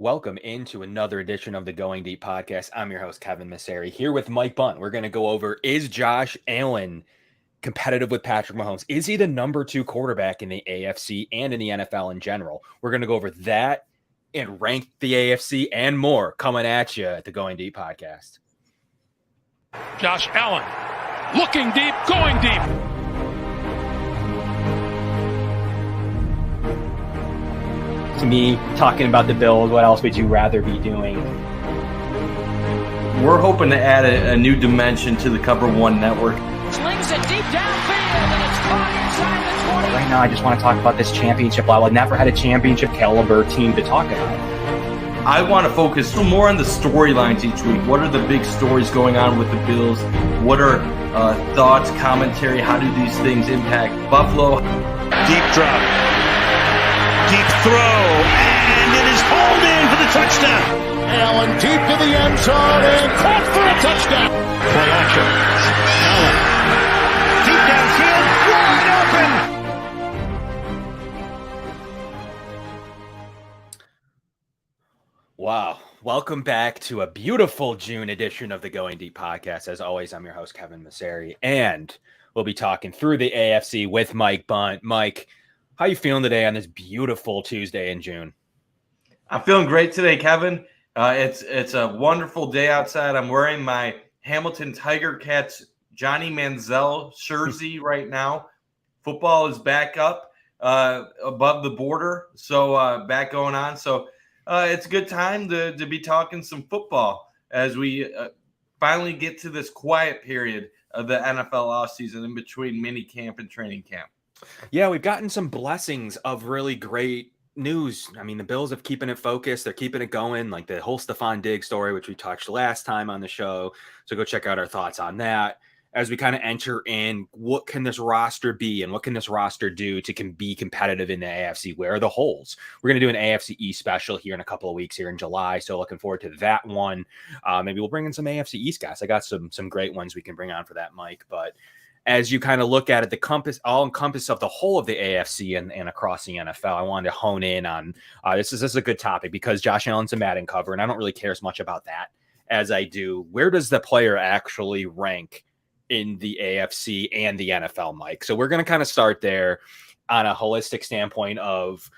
Welcome into another edition of the Going Deep podcast. I'm your host, Kevin Masseri, here with Mike Bunt. We're going to go over, is Josh Allen competitive with Patrick Mahomes? Is he the number 2 quarterback in the AFC and in the NFL in general? We're going to go over that and rank the AFC and more coming at you at the Going Deep podcast. Josh Allen looking deep, going deep. To me, talking about the Bills, what else would you rather be doing? We're hoping to add a new dimension to the Cover One network. Slings it deep downfield, and it's caught inside the 20. Right now, I just want to talk about this championship level. I've never had a championship caliber team to talk about. I want to focus more on the storylines each week. What are the big stories going on with the Bills? What are thoughts, commentary? How do these things impact Buffalo? Deep drop. Deep throw, and it is hauled in for the touchdown. Allen deep to the end zone and caught for a touchdown. Play action. Allen, deep downfield, wide open. Wow. Welcome back to a beautiful June edition of the Going Deep podcast. As always, I'm your host, Kevin Masseri, and we'll be talking through the AFC with Mike Bunt. Mike, how you feeling today on this beautiful Tuesday in June? I'm feeling great today, Kevin. It's a wonderful day outside. I'm wearing my Hamilton Tiger Cats Johnny Manziel jersey right now. Football is back up above the border, so back going on. So it's a good time to be talking some football as we finally get to this quiet period of the NFL offseason in between mini camp and training camp. Yeah, we've gotten some blessings of really great news. I mean, the Bills have keeping it focused. They're keeping it going, like the whole Stephon Diggs story, which we touched last time on the show. So go check out our thoughts on that as we kind of enter in. What can this roster be and what can this roster do to be competitive in the AFC? Where are the holes? We're going to do an AFC East special here in a couple of weeks here in July. So looking forward to that one. Maybe we'll bring in some AFC East guys. I got some great ones we can bring on for that, Mike. But as you kind of look at it, the all encompass of the whole of the AFC and across the NFL, I wanted to hone in on this is a good topic because Josh Allen's a Madden cover, and I don't really care as much about that as I do. Where does the player actually rank in the AFC and the NFL, Mike? So we're going to kind of start there on a holistic standpoint of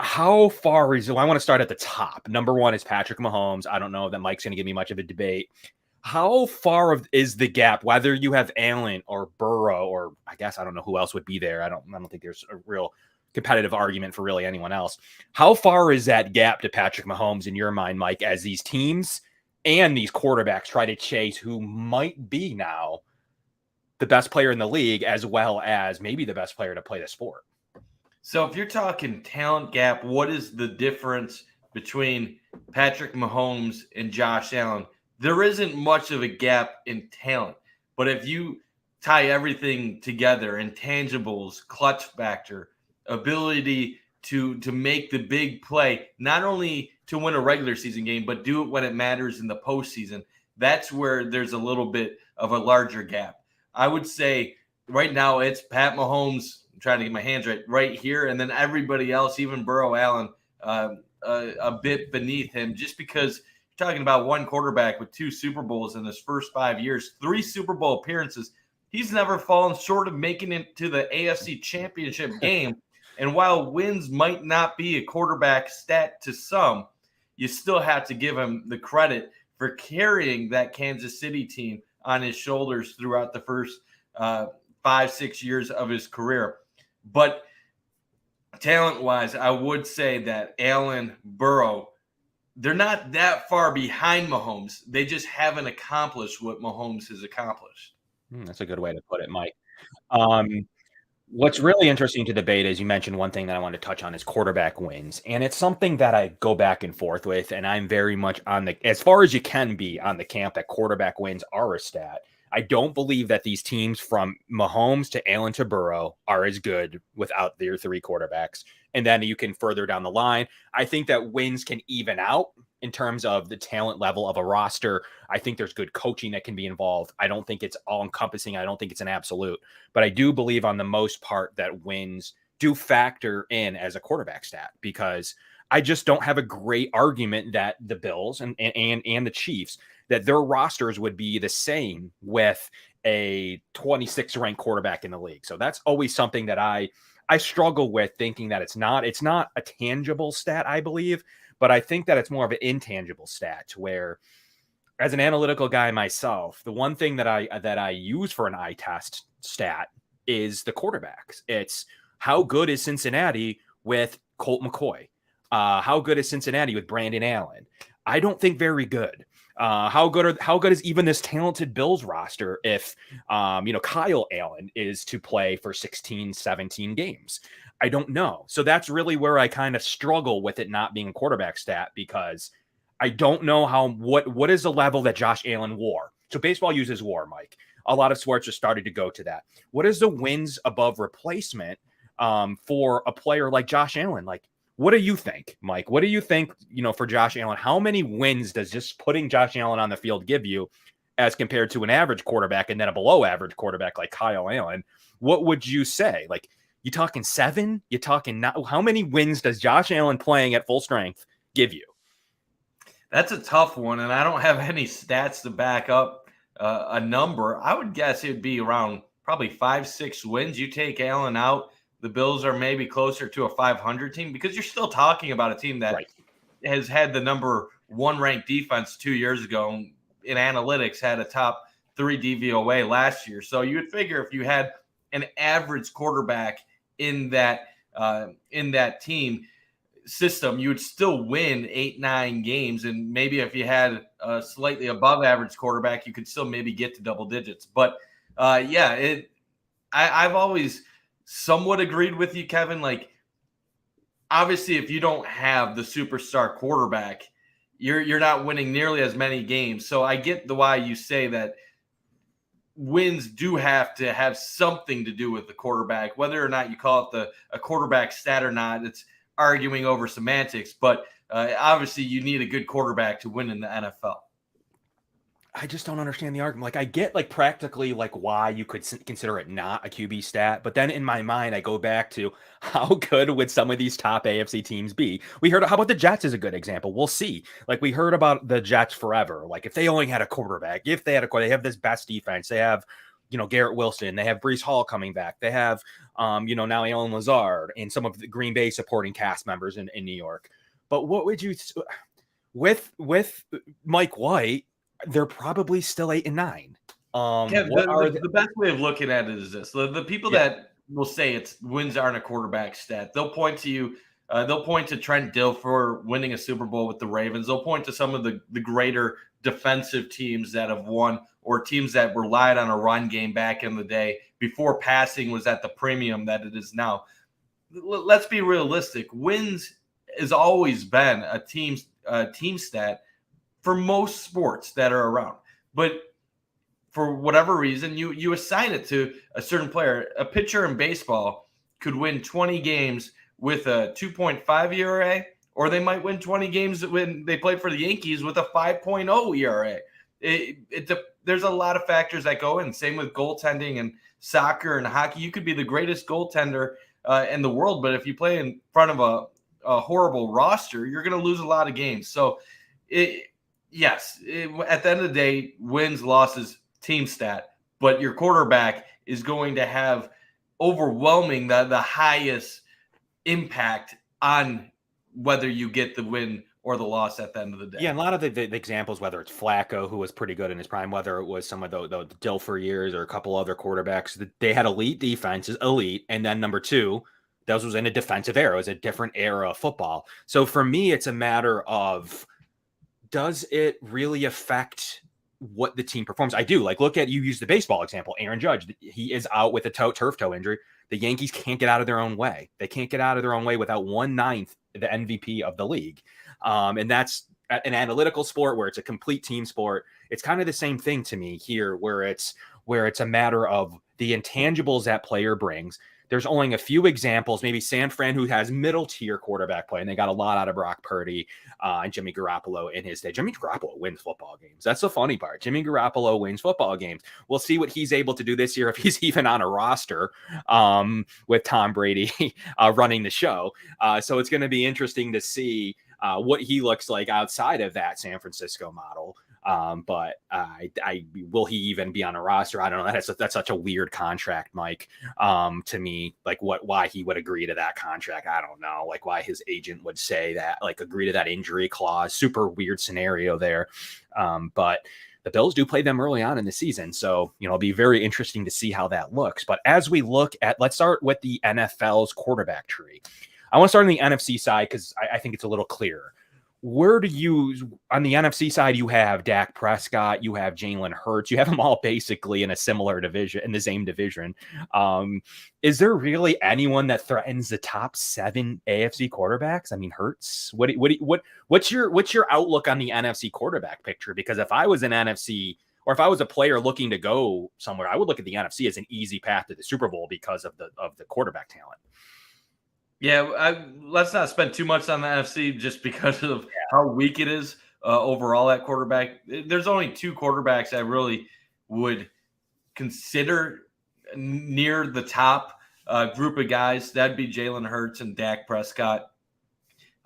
how far is. I want to start at the top. Number one is Patrick Mahomes. I don't know that Mike's going to give me much of a debate. How far is the gap, whether you have Allen or Burrow, or I guess I don't know who else would be there. I don't think there's a real competitive argument for really anyone else. How far is that gap to Patrick Mahomes in your mind, Mike, as these teams and these quarterbacks try to chase who might be now the best player in the league, as well as maybe the best player to play the sport? So if you're talking talent gap, what is the difference between Patrick Mahomes and Josh Allen? There isn't much of a gap in talent, but if you tie everything together, intangibles, clutch factor, ability to make the big play, not only to win a regular season game, but do it when it matters in the postseason, that's where there's a little bit of a larger gap. I would say right now it's Pat Mahomes, I'm trying to get my hands right here, and then everybody else, even Burrow, Allen, a bit beneath him, just because talking about one quarterback with 2 Super Bowls in his first 5 years, 3 Super Bowl appearances. He's never fallen short of making it to the AFC Championship game. And while wins might not be a quarterback stat to some, you still have to give him the credit for carrying that Kansas City team on his shoulders throughout the first 5-6 years of his career. But talent-wise, I would say that Allen, Burrow, they're not that far behind Mahomes. They just haven't accomplished what Mahomes has accomplished. That's a good way to put it, Mike. What's really interesting to debate is you mentioned one thing that I want to touch on is quarterback wins. And it's something that I go back and forth with. And I'm very much as far as you can be on the camp that quarterback wins are a stat. I don't believe that these teams from Mahomes to Allen to Burrow are as good without their 3 quarterbacks. And then you can further down the line. I think that wins can even out in terms of the talent level of a roster. I think there's good coaching that can be involved. I don't think it's all encompassing. I don't think it's an absolute, but I do believe on the most part that wins do factor in as a quarterback stat, because I just don't have a great argument that the Bills and the Chiefs, that their rosters would be the same with a 26th ranked quarterback in the league. So that's always something that I struggle with, thinking that it's not a tangible stat, I believe, but I think that it's more of an intangible stat, where as an analytical guy myself, the one thing that I use for an eye test stat is the quarterbacks. It's how good is Cincinnati with Colt McCoy? How good is Cincinnati with Brandon Allen? I don't think very good. How good is even this talented Bills roster if Kyle Allen is to play for 16, 17 games? I don't know. So that's really where I kind of struggle with it not being a quarterback stat, because I don't know what is the level that Josh Allen wore. So baseball uses WAR, Mike. A lot of sports are starting to go to that. What is the wins above replacement for a player like Josh Allen? Like, what do you think, Mike? What do you think, for Josh Allen? How many wins does just putting Josh Allen on the field give you as compared to an average quarterback and then a below average quarterback like Kyle Allen? What would you say? Like, you talking 7? You talking not? How many wins does Josh Allen playing at full strength give you? That's a tough one, and I don't have any stats to back up a number. I would guess it would be around probably 5-6 wins. You take Allen out, the Bills are maybe closer to a 500 team, because you're still talking about a team that has had the number 1 ranked defense 2 years ago. In analytics, had a top 3 DVOA last year. So you would figure if you had an average quarterback in that team system, you would still win 8-9 games. And maybe if you had a slightly above average quarterback, you could still maybe get to double digits. But I've always somewhat agreed with you, Kevin. Like, obviously, if you don't have the superstar quarterback, you're not winning nearly as many games. So I get why you say that wins do have to have something to do with the quarterback, whether or not you call it a quarterback stat or not. It's arguing over semantics, but obviously you need a good quarterback to win in the NFL. I just don't understand the argument. Like, I get like practically like why you could consider it not a QB stat, but then in my mind I go back to how good would some of these top AFC teams be? How about the Jets is a good example. We'll see. Like, we heard about the Jets forever. Like, if they only had a quarterback, they have this best defense. They have, Garrett Wilson. They have Breece Hall coming back. They have, now Allen Lazard and some of the Green Bay supporting cast members in New York. But what would you with Mike White? They're probably still 8-9. The best way of looking at it is this: the people that will say it's wins aren't a quarterback stat, they'll point to you. They'll point to Trent Dilfer winning a Super Bowl with the Ravens. They'll point to some of the greater defensive teams that have won, or teams that relied on a run game back in the day before passing was at the premium that it is now. Let's be realistic. Wins has always been a team stat for most sports that are around. But for whatever reason, you assign it to a certain player. A pitcher in baseball could win 20 games with a 2.5 ERA, or they might win 20 games when they played for the Yankees with a 5.0 ERA. There's a lot of factors that go in. Same with goaltending and soccer and hockey. You could be the greatest goaltender in the world, but if you play in front of a horrible roster, you're going to lose a lot of games. So Yes, at the end of the day, wins, losses, team stat, but your quarterback is going to have overwhelming the highest impact on whether you get the win or the loss at the end of the day. Yeah, and a lot of the examples, whether it's Flacco, who was pretty good in his prime, whether it was some of the Dilfer years or a couple other quarterbacks, they had elite defenses, and then number 2, those was in a defensive era. It was a different era of football. So for me, it's a matter of, does it really affect what the team performs? I do. Like, look at, you use the baseball example, Aaron Judge. He is out with a turf toe injury. The Yankees can't get out of their own way. They can't get out of their own way without 1/9 the MVP of the league. And that's an analytical sport where it's a complete team sport. It's kind of the same thing to me here, where it's a matter of the intangibles that player brings. there's only a few examples, maybe San Fran, who has middle tier quarterback play, and they got a lot out of Brock Purdy and Jimmy Garoppolo in his day. Jimmy Garoppolo wins football games. That's the funny part. Jimmy Garoppolo wins football games. We'll see what he's able to do this year if he's even on a roster with Tom Brady running the show. So it's going to be interesting to see what he looks like outside of that San Francisco model. But will he even be on a roster? I don't know. That's such a weird contract, Mike. To me, like why he would agree to that contract, I don't know. Like why his agent would say that, like agree to that injury clause. Super weird scenario there. But the Bills do play them early on in the season, so it'll be very interesting to see how that looks. But as we look at, let's start with the NFL's quarterback tree. I want to start on the NFC side because I think it's a little clearer. Where do you, on the NFC side, you have Dak Prescott, you have Jalen Hurts, you have them all basically in a similar division, in the same division. Is there really anyone that threatens the top 7 AFC quarterbacks? I mean, Hurts. What's your outlook on the NFC quarterback picture? Because if I was an NFC, or if I was a player looking to go somewhere, I would look at the NFC as an easy path to the Super Bowl because of the quarterback talent. Yeah, let's not spend too much on the NFC just because of how weak it is overall at quarterback. There's only 2 quarterbacks I really would consider near the top group of guys. That'd be Jalen Hurts and Dak Prescott.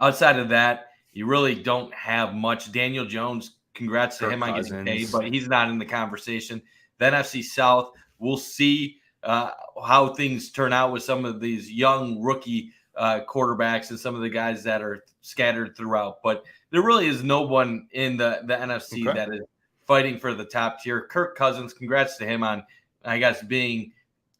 Outside of that, you really don't have much. Daniel Jones, congrats to him on getting paid, but he's not in the conversation. The NFC South, we'll see how things turn out with some of these young rookie quarterbacks and some of the guys that are scattered throughout. But there really is no one in the NFC that is fighting for the top tier. Kirk Cousins, congrats to him on, I guess, being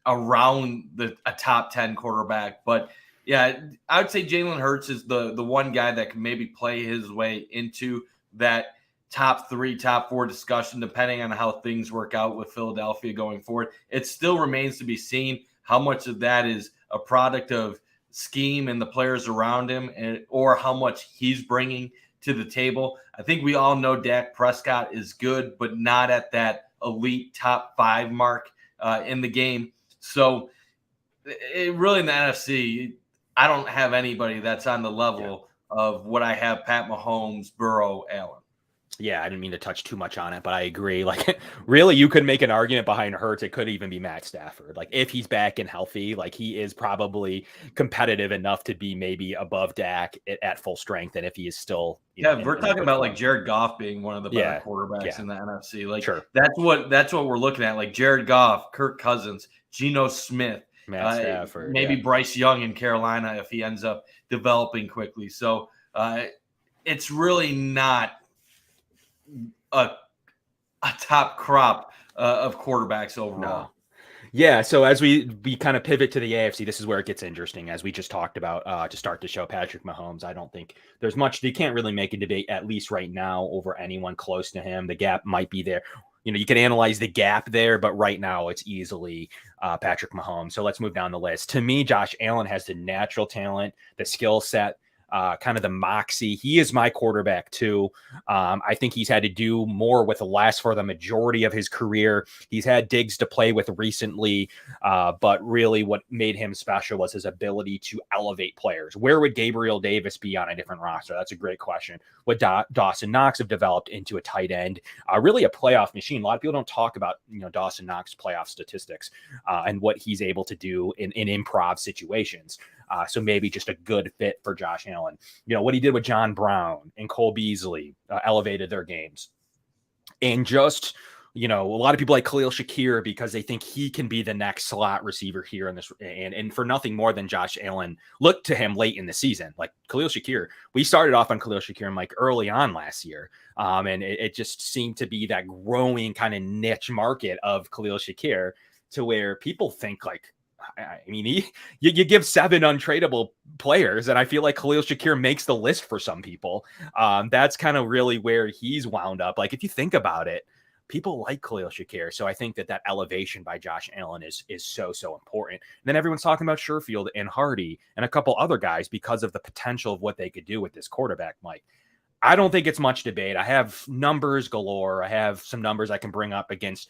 around a top 10 quarterback. But yeah, I would say Jalen Hurts is the one guy that can maybe play his way into that top 3, top 4 discussion, depending on how things work out with Philadelphia going forward. It still remains to be seen how much of that is a product of scheme and the players around him, or how much he's bringing to the table. I think we all know Dak Prescott is good, but not at that elite top 5 mark in the game. So really in the NFC, I don't have anybody that's on the level of what I have Pat Mahomes, Burrow, Allen. Yeah, I didn't mean to touch too much on it, but I agree. Like, really, you could make an argument behind Hurts. It could even be Matt Stafford. Like, if he's back and healthy, like he is probably competitive enough to be maybe above Dak at full strength. And if he is still, we're talking about like Jared Goff being one of the better quarterbacks in the NFC. Like, that's what we're looking at. Like Jared Goff, Kirk Cousins, Geno Smith, Matt Stafford, maybe Bryce Young in Carolina if he ends up developing quickly. So it's really not a top crop of quarterbacks overall. No. Yeah, so as we kind of pivot to the AFC, this is where it gets interesting. As we just talked about to start the show, Patrick Mahomes, I don't think there's much. You can't really make a debate, at least right now, over anyone close to him. The gap might be there. You can analyze the gap there, but right now it's easily Patrick Mahomes. So let's move down the list. To me, Josh Allen has the natural talent, the skill set, kind of the moxie. He is my quarterback too. I think he's had to do more with less for the majority of his career. He's had Diggs to play with recently, but really what made him special was his ability to elevate players. Where would Gabriel Davis be on a different roster? That's a great question. Would Dawson Knox have developed into a tight end? Really a playoff machine. A lot of people don't talk about Dawson Knox playoff statistics and what he's able to do in improv situations. So maybe just a good fit for Josh Allen. What he did with John Brown and Cole Beasley elevated their games. And just, a lot of people like Khalil Shakir because they think he can be the next slot receiver here in this. And for nothing more than Josh Allen looked to him late in the season. Like Khalil Shakir, we started off on Khalil Shakir Mike early on last year. And it just seemed to be that growing kind of niche market of Khalil Shakir to where people think like, I mean, you give 7 untradeable players, and I feel like Khalil Shakir makes the list for some people. That's kind of really where he's wound up. Like, if you think about it, people like Khalil Shakir. So I think that elevation by Josh Allen is so important. And then everyone's talking about Sherfield and Hardy and a couple other guys because of the potential of what they could do with this quarterback, Mike. I don't think it's much debate. I have numbers galore. I have some numbers I can bring up against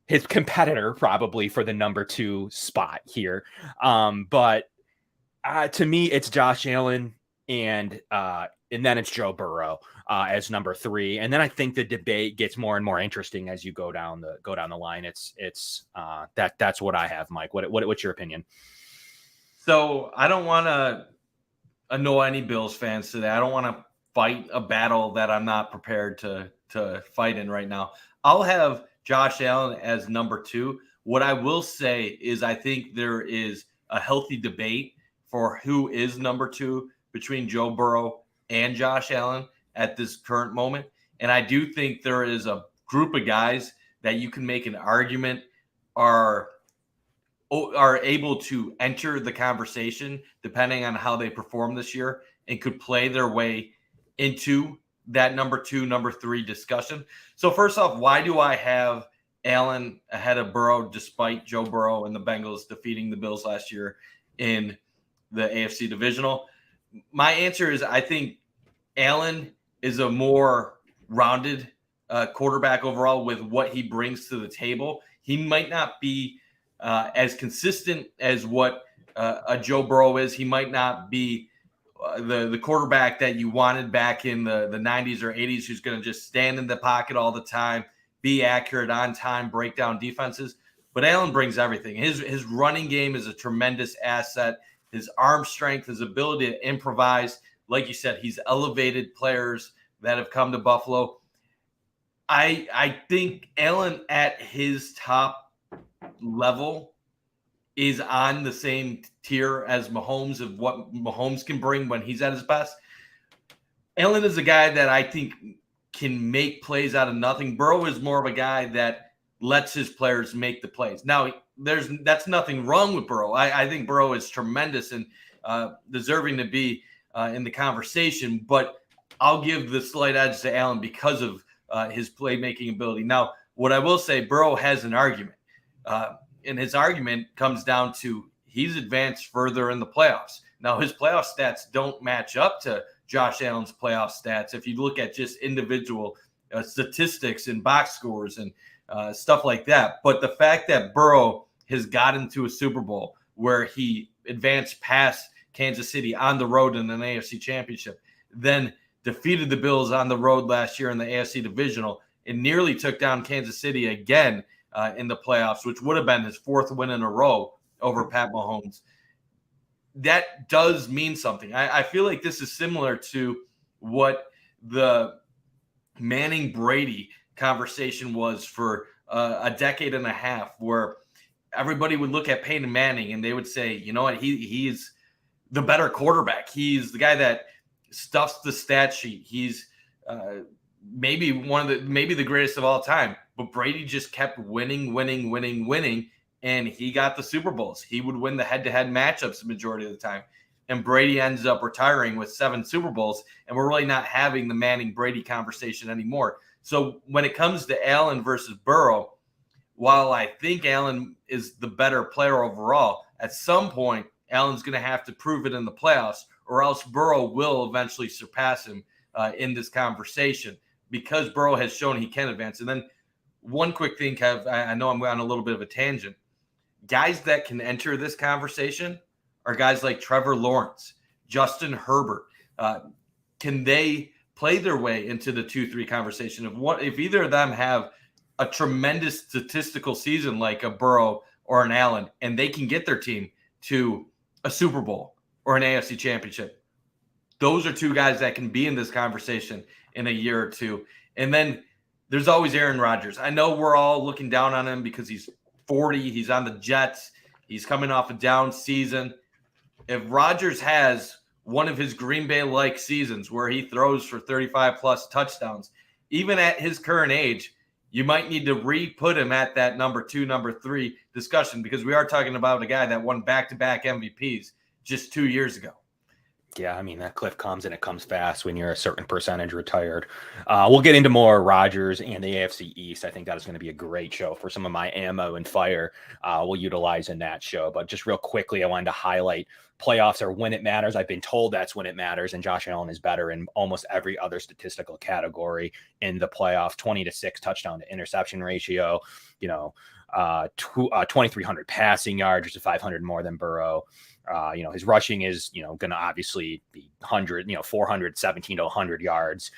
his competitor probably for the number 2 spot here. But to me, it's Josh Allen and then it's Joe Burrow as number 3. And then I think the debate gets more and more interesting as you go down the line. That's what I have, Mike. What's your opinion? So I don't want to annoy any Bills fans today. I don't want to fight a battle that I'm not prepared to fight in right now. I'll have Josh Allen as number 2. What I will say is I think there is a healthy debate for who is number 2 between Joe Burrow and Josh Allen at this current moment. And I do think there is a group of guys that you can make an argument are able to enter the conversation depending on how they perform this year and could play their way into that number 2, number 3 discussion. So first off, why do I have Allen ahead of Burrow despite Joe Burrow and the Bengals defeating the Bills last year in the AFC divisional? My answer is I think Allen is a more rounded quarterback overall with what he brings to the table. He might not be as consistent as what a Joe Burrow is. He might not be the quarterback that you wanted back in the 90s or 80s who's going to just stand in the pocket all the time, be accurate on time, break down defenses. But Allen brings everything. His running game is a tremendous asset. His arm strength, his ability to improvise. Like you said, he's elevated players that have come to Buffalo. I think Allen at his top level is on the same tier as Mahomes of what Mahomes can bring when he's at his best. Allen is a guy that I think can make plays out of nothing. Burrow is more of a guy that lets his players make the plays. Now, that's nothing wrong with Burrow. I think Burrow is tremendous and deserving to be in the conversation, but I'll give the slight edge to Allen because of his playmaking ability. Now, what I will say, Burrow has an argument. And his argument comes down to he's advanced further in the playoffs. Now, his playoff stats don't match up to Josh Allen's playoff stats. If you look at just individual statistics and box scores and stuff like that. But the fact that Burrow has gotten to a Super Bowl where he advanced past Kansas City on the road in an AFC championship, then defeated the Bills on the road last year in the AFC divisional and nearly took down Kansas City again in the playoffs, which would have been his 4th win in a row over Pat Mahomes. That does mean something. I feel like this is similar to what the Manning-Brady conversation was for a decade and a half, where everybody would look at Peyton Manning and they would say, you know what, he's the better quarterback. He's the guy that stuffs the stat sheet. He's maybe the greatest of all time. But Brady just kept winning, and he got the Super Bowls. He would win the head-to-head matchups the majority of the time. And Brady ends up retiring with 7 Super Bowls, and we're really not having the Manning-Brady conversation anymore. So when it comes to Allen versus Burrow, while I think Allen is the better player overall, at some point, Allen's going to have to prove it in the playoffs, or else Burrow will eventually surpass him in this conversation because Burrow has shown he can advance. And then one quick thing, Kev, I know I'm on a little bit of a tangent. Guys that can enter this conversation are guys like Trevor Lawrence, Justin Herbert. Can they play their way into the 2-3 conversation? If either of them have a tremendous statistical season like a Burrow or an Allen, and they can get their team to a Super Bowl or an AFC championship, those are 2 guys that can be in this conversation in a year or 2. And then there's always Aaron Rodgers. I know we're all looking down on him because he's 40. He's on the Jets. He's coming off a down season. If Rodgers has one of his Green Bay-like seasons where he throws for 35-plus touchdowns, even at his current age, you might need to re-put him at that number 2, number 3 discussion because we are talking about a guy that won back-to-back MVPs just 2 years ago. Yeah, I mean, that cliff comes and it comes fast when you're a certain percentage retired. We'll get into more Rodgers and the AFC East. I think that is going to be a great show for some of my ammo and fire we'll utilize in that show. But just real quickly, I wanted to highlight playoffs are when it matters. I've been told that's when it matters, and Josh Allen is better in almost every other statistical category in the playoff. 20-6 touchdown to interception ratio, 2,300 passing yards, which is 500 more than Burrow. His rushing is, going to obviously be 417 to 100 yards.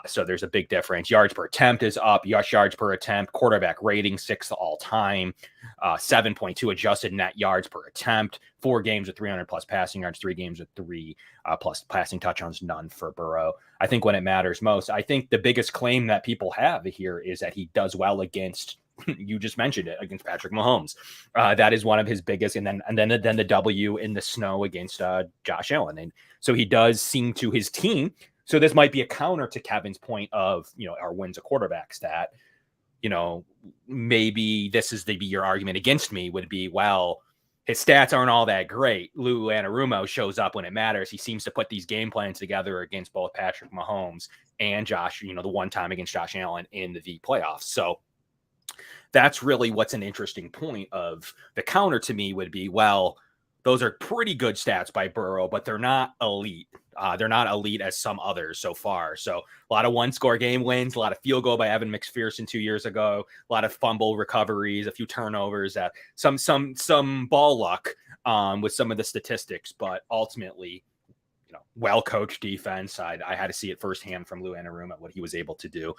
So there's a big difference. Yards per attempt is up. Yards per attempt. Quarterback rating 6th all time. 7.2 adjusted net yards per attempt. 4 games with 300 plus passing yards. 3 games with 3 plus passing touchdowns. None for Burrow. I think when it matters most, I think the biggest claim that people have here is that he does well against. You just mentioned it, against Patrick Mahomes. That is one of his biggest, and then the W in the snow against Josh Allen, and so he does seem to his team. So this might be a counter to Kevin's point of our wins a quarterback stat. Maybe this is your argument against me would be, well, his stats aren't all that great. Lou Anarumo shows up when it matters. He seems to put these game plans together against both Patrick Mahomes and Josh. The one time against Josh Allen in the playoffs. So that's really what's an interesting point of the counter to me would be, well, those are pretty good stats by Burrow, but they're not elite. They're not elite as some others so far. So a lot of one-score game wins, a lot of field goal by Evan McPherson 2 years ago, a lot of fumble recoveries, a few turnovers, some ball luck with some of the statistics, but ultimately, well-coached defense. I had to see it firsthand from Lou Anarumo. What he was able to do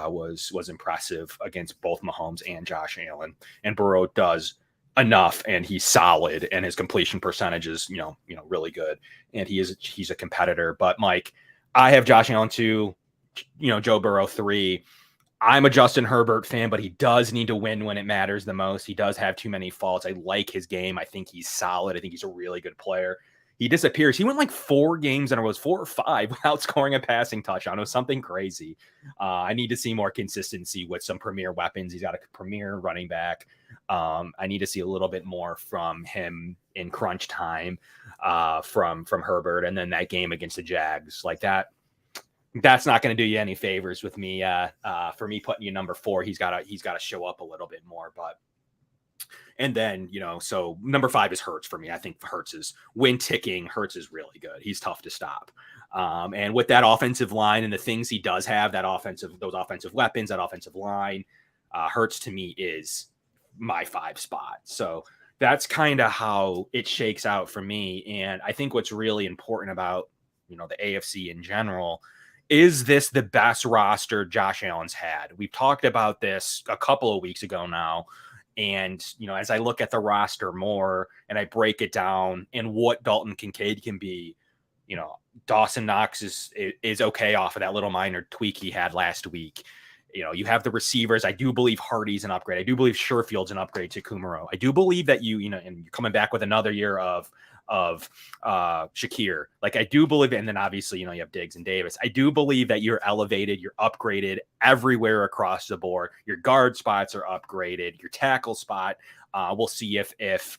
was impressive against both Mahomes and Josh Allen. And Burrow does enough, and he's solid, and his completion percentage is really good, and he's a competitor. But Mike, I have Josh Allen 2, Joe Burrow 3. I'm a Justin Herbert fan, but he does need to win when it matters the most. He does have too many faults. I like his game. I think he's solid. I think he's a really good player. He disappears. He went like 4 games in a row, 4 or 5, without scoring a passing touchdown. It was something crazy. I need to see more consistency with some premier weapons. He's got a premier running back. I need to see a little bit more from him in crunch time from Herbert. And then that game against the Jags, like that's not going to do you any favors with me. For me putting you number 4, he's got to show up a little bit more. But and then, so number 5 is Hurts for me. I think Hurts is when ticking. Hurts is really good. He's tough to stop. And with that offensive line and the things he does have, those offensive weapons, that offensive line, Hurts to me is my 5 spot. So that's kind of how it shakes out for me. And I think what's really important about, the AFC in general, is this the best roster Josh Allen's had? We've talked about this a couple of weeks ago now. And, as I look at the roster more and I break it down and what Dalton Kincaid can be, Dawson Knox is okay off of that little minor tweak he had last week. You have the receivers. I do believe Hardy's an upgrade. I do believe Sherfield's an upgrade to Kumaro. I do believe that and you're coming back with another year of Shakir. Like, I do believe, and then obviously, you have Diggs and Davis. I do believe that you're elevated, you're upgraded everywhere across the board. Your guard spots are upgraded. Your tackle spot, we'll see if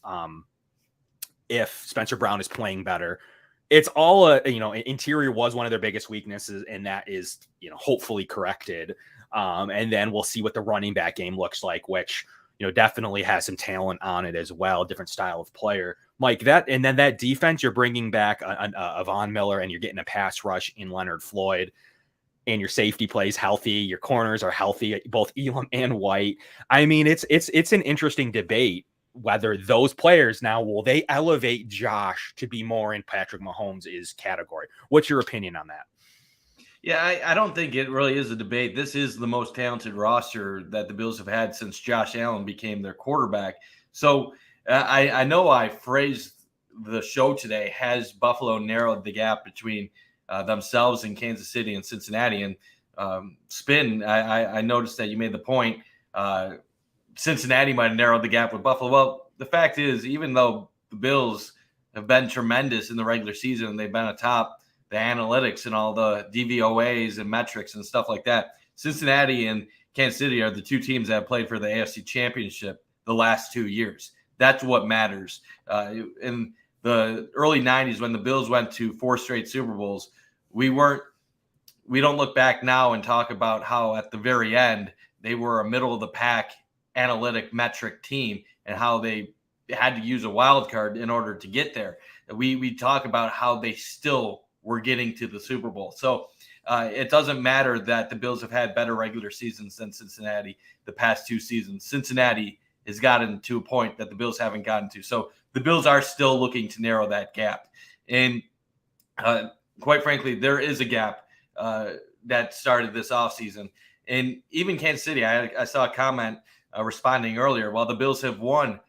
Spencer Brown is playing better. It's all interior was one of their biggest weaknesses, and that is, hopefully corrected. And then we'll see what the running back game looks like, which, definitely has some talent on it as well. Different style of player. Mike, and then that defense, you're bringing back a Von Miller, and you're getting a pass rush in Leonard Floyd, and your safety plays healthy. Your corners are healthy, both Elam and White. I mean, it's an interesting debate whether those players now, will they elevate Josh to be more in Patrick Mahomes' category? What's your opinion on that? Yeah, I don't think it really is a debate. This is the most talented roster that the Bills have had since Josh Allen became their quarterback. So I know I phrased the show today, has Buffalo narrowed the gap between themselves and Kansas City and Cincinnati? And Spin, I noticed that you made the point Cincinnati might have narrowed the gap with Buffalo. Well, the fact is, even though the Bills have been tremendous in the regular season and they've been atop the analytics and all the DVOAs and metrics and stuff like that, Cincinnati and Kansas City are the 2 teams that have played for the AFC Championship the last 2 years. That's what matters. In the early 90s, when the Bills went to 4 straight Super Bowls, we don't look back now and talk about how at the very end they were a middle of the pack analytic metric team and how they had to use a wild card in order to get there. We talk about how they still were getting to the Super Bowl. So it doesn't matter that the Bills have had better regular seasons than Cincinnati the past 2 seasons. Cincinnati has gotten to a point that the Bills haven't gotten to. So the Bills are still looking to narrow that gap. And quite frankly, there is a gap that started this offseason. And even Kansas City, I saw a comment responding earlier. While the Bills have won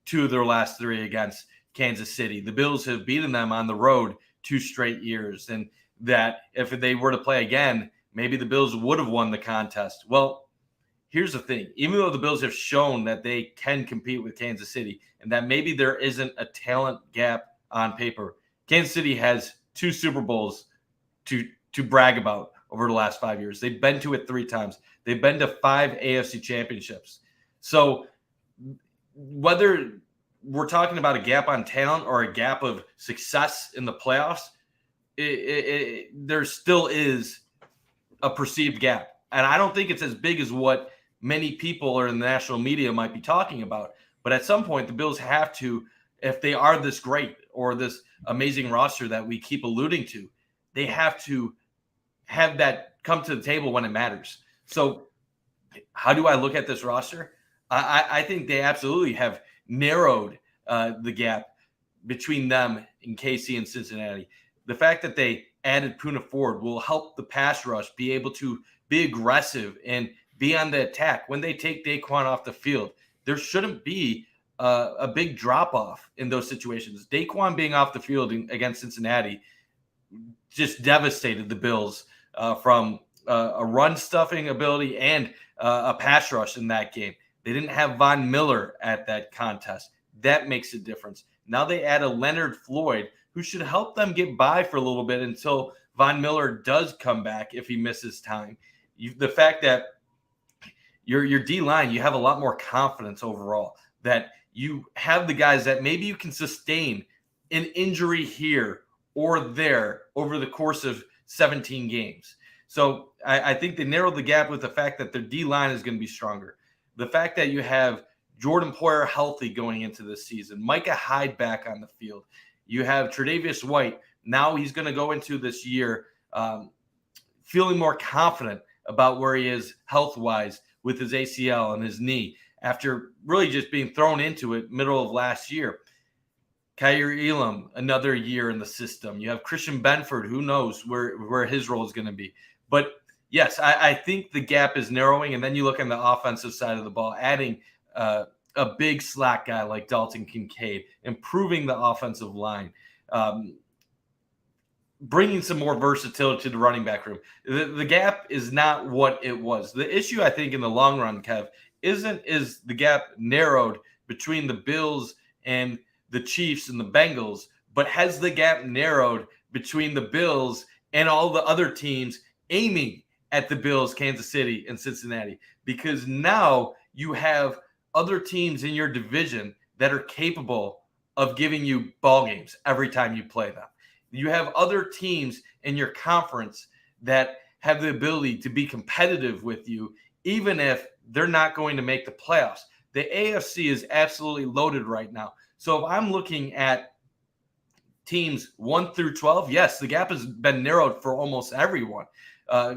2 of their last 3 against Kansas City, the Bills have beaten them on the road 2 straight years. And that if they were to play again, maybe the Bills would have won the contest. Well, here's the thing. Even though the Bills have shown that they can compete with Kansas City and that maybe there isn't a talent gap on paper, Kansas City has 2 Super Bowls to brag about over the last 5 years. They've been to it 3 times. They've been to 5 AFC championships. So whether we're talking about a gap on talent or a gap of success in the playoffs, there still is a perceived gap. And I don't think it's as big as what many people or in the national media might be talking about. But at some point, the Bills have to, if they are this great or this amazing roster that we keep alluding to, they have to have that come to the table when it matters. So how do I look at this roster? I think they absolutely have narrowed the gap between them and KC and Cincinnati. The fact that they added Poona Ford will help the pass rush be able to be aggressive and be on the attack. When they take Daquan off the field, there shouldn't be a big drop-off in those situations. Daquan being off the field against Cincinnati just devastated the Bills from a run-stuffing ability and a pass rush in that game. They didn't have Von Miller at that contest. That makes a difference. Now they add a Leonard Floyd, who should help them get by for a little bit until Von Miller does come back if he misses time. The fact that your D-line, you have a lot more confidence overall, that you have the guys that maybe you can sustain an injury here or there over the course of 17 games. So I think they narrowed the gap with the fact that their D-line is going to be stronger. The fact that you have Jordan Poyer healthy going into this season, Micah Hyde back on the field. You have Tre'Davious White. Now he's going to go into this year feeling more confident about where he is health-wise with his ACL and his knee after really just being thrown into it middle of last year. Kaiir Elam, another year in the system. You have Christian Benford, who knows where his role is going to be. But yes, I think the gap is narrowing. And then you look on the offensive side of the ball, adding a big slack guy like Dalton Kincaid, improving the offensive line, bringing some more versatility to the running back room. The gap is not what it was. The issue, I think, in the long run, Kev, is the gap narrowed between the Bills and the Chiefs and the Bengals, but has the gap narrowed between the Bills and all the other teams aiming at the Bills, Kansas City, and Cincinnati? Because now you have other teams in your division that are capable of giving you ball games every time you play them. You have other teams in your conference that have the ability to be competitive with you, even if they're not going to make the playoffs. The AFC is absolutely loaded right now. So if I'm looking at teams 1 through 12, yes, the gap has been narrowed for almost everyone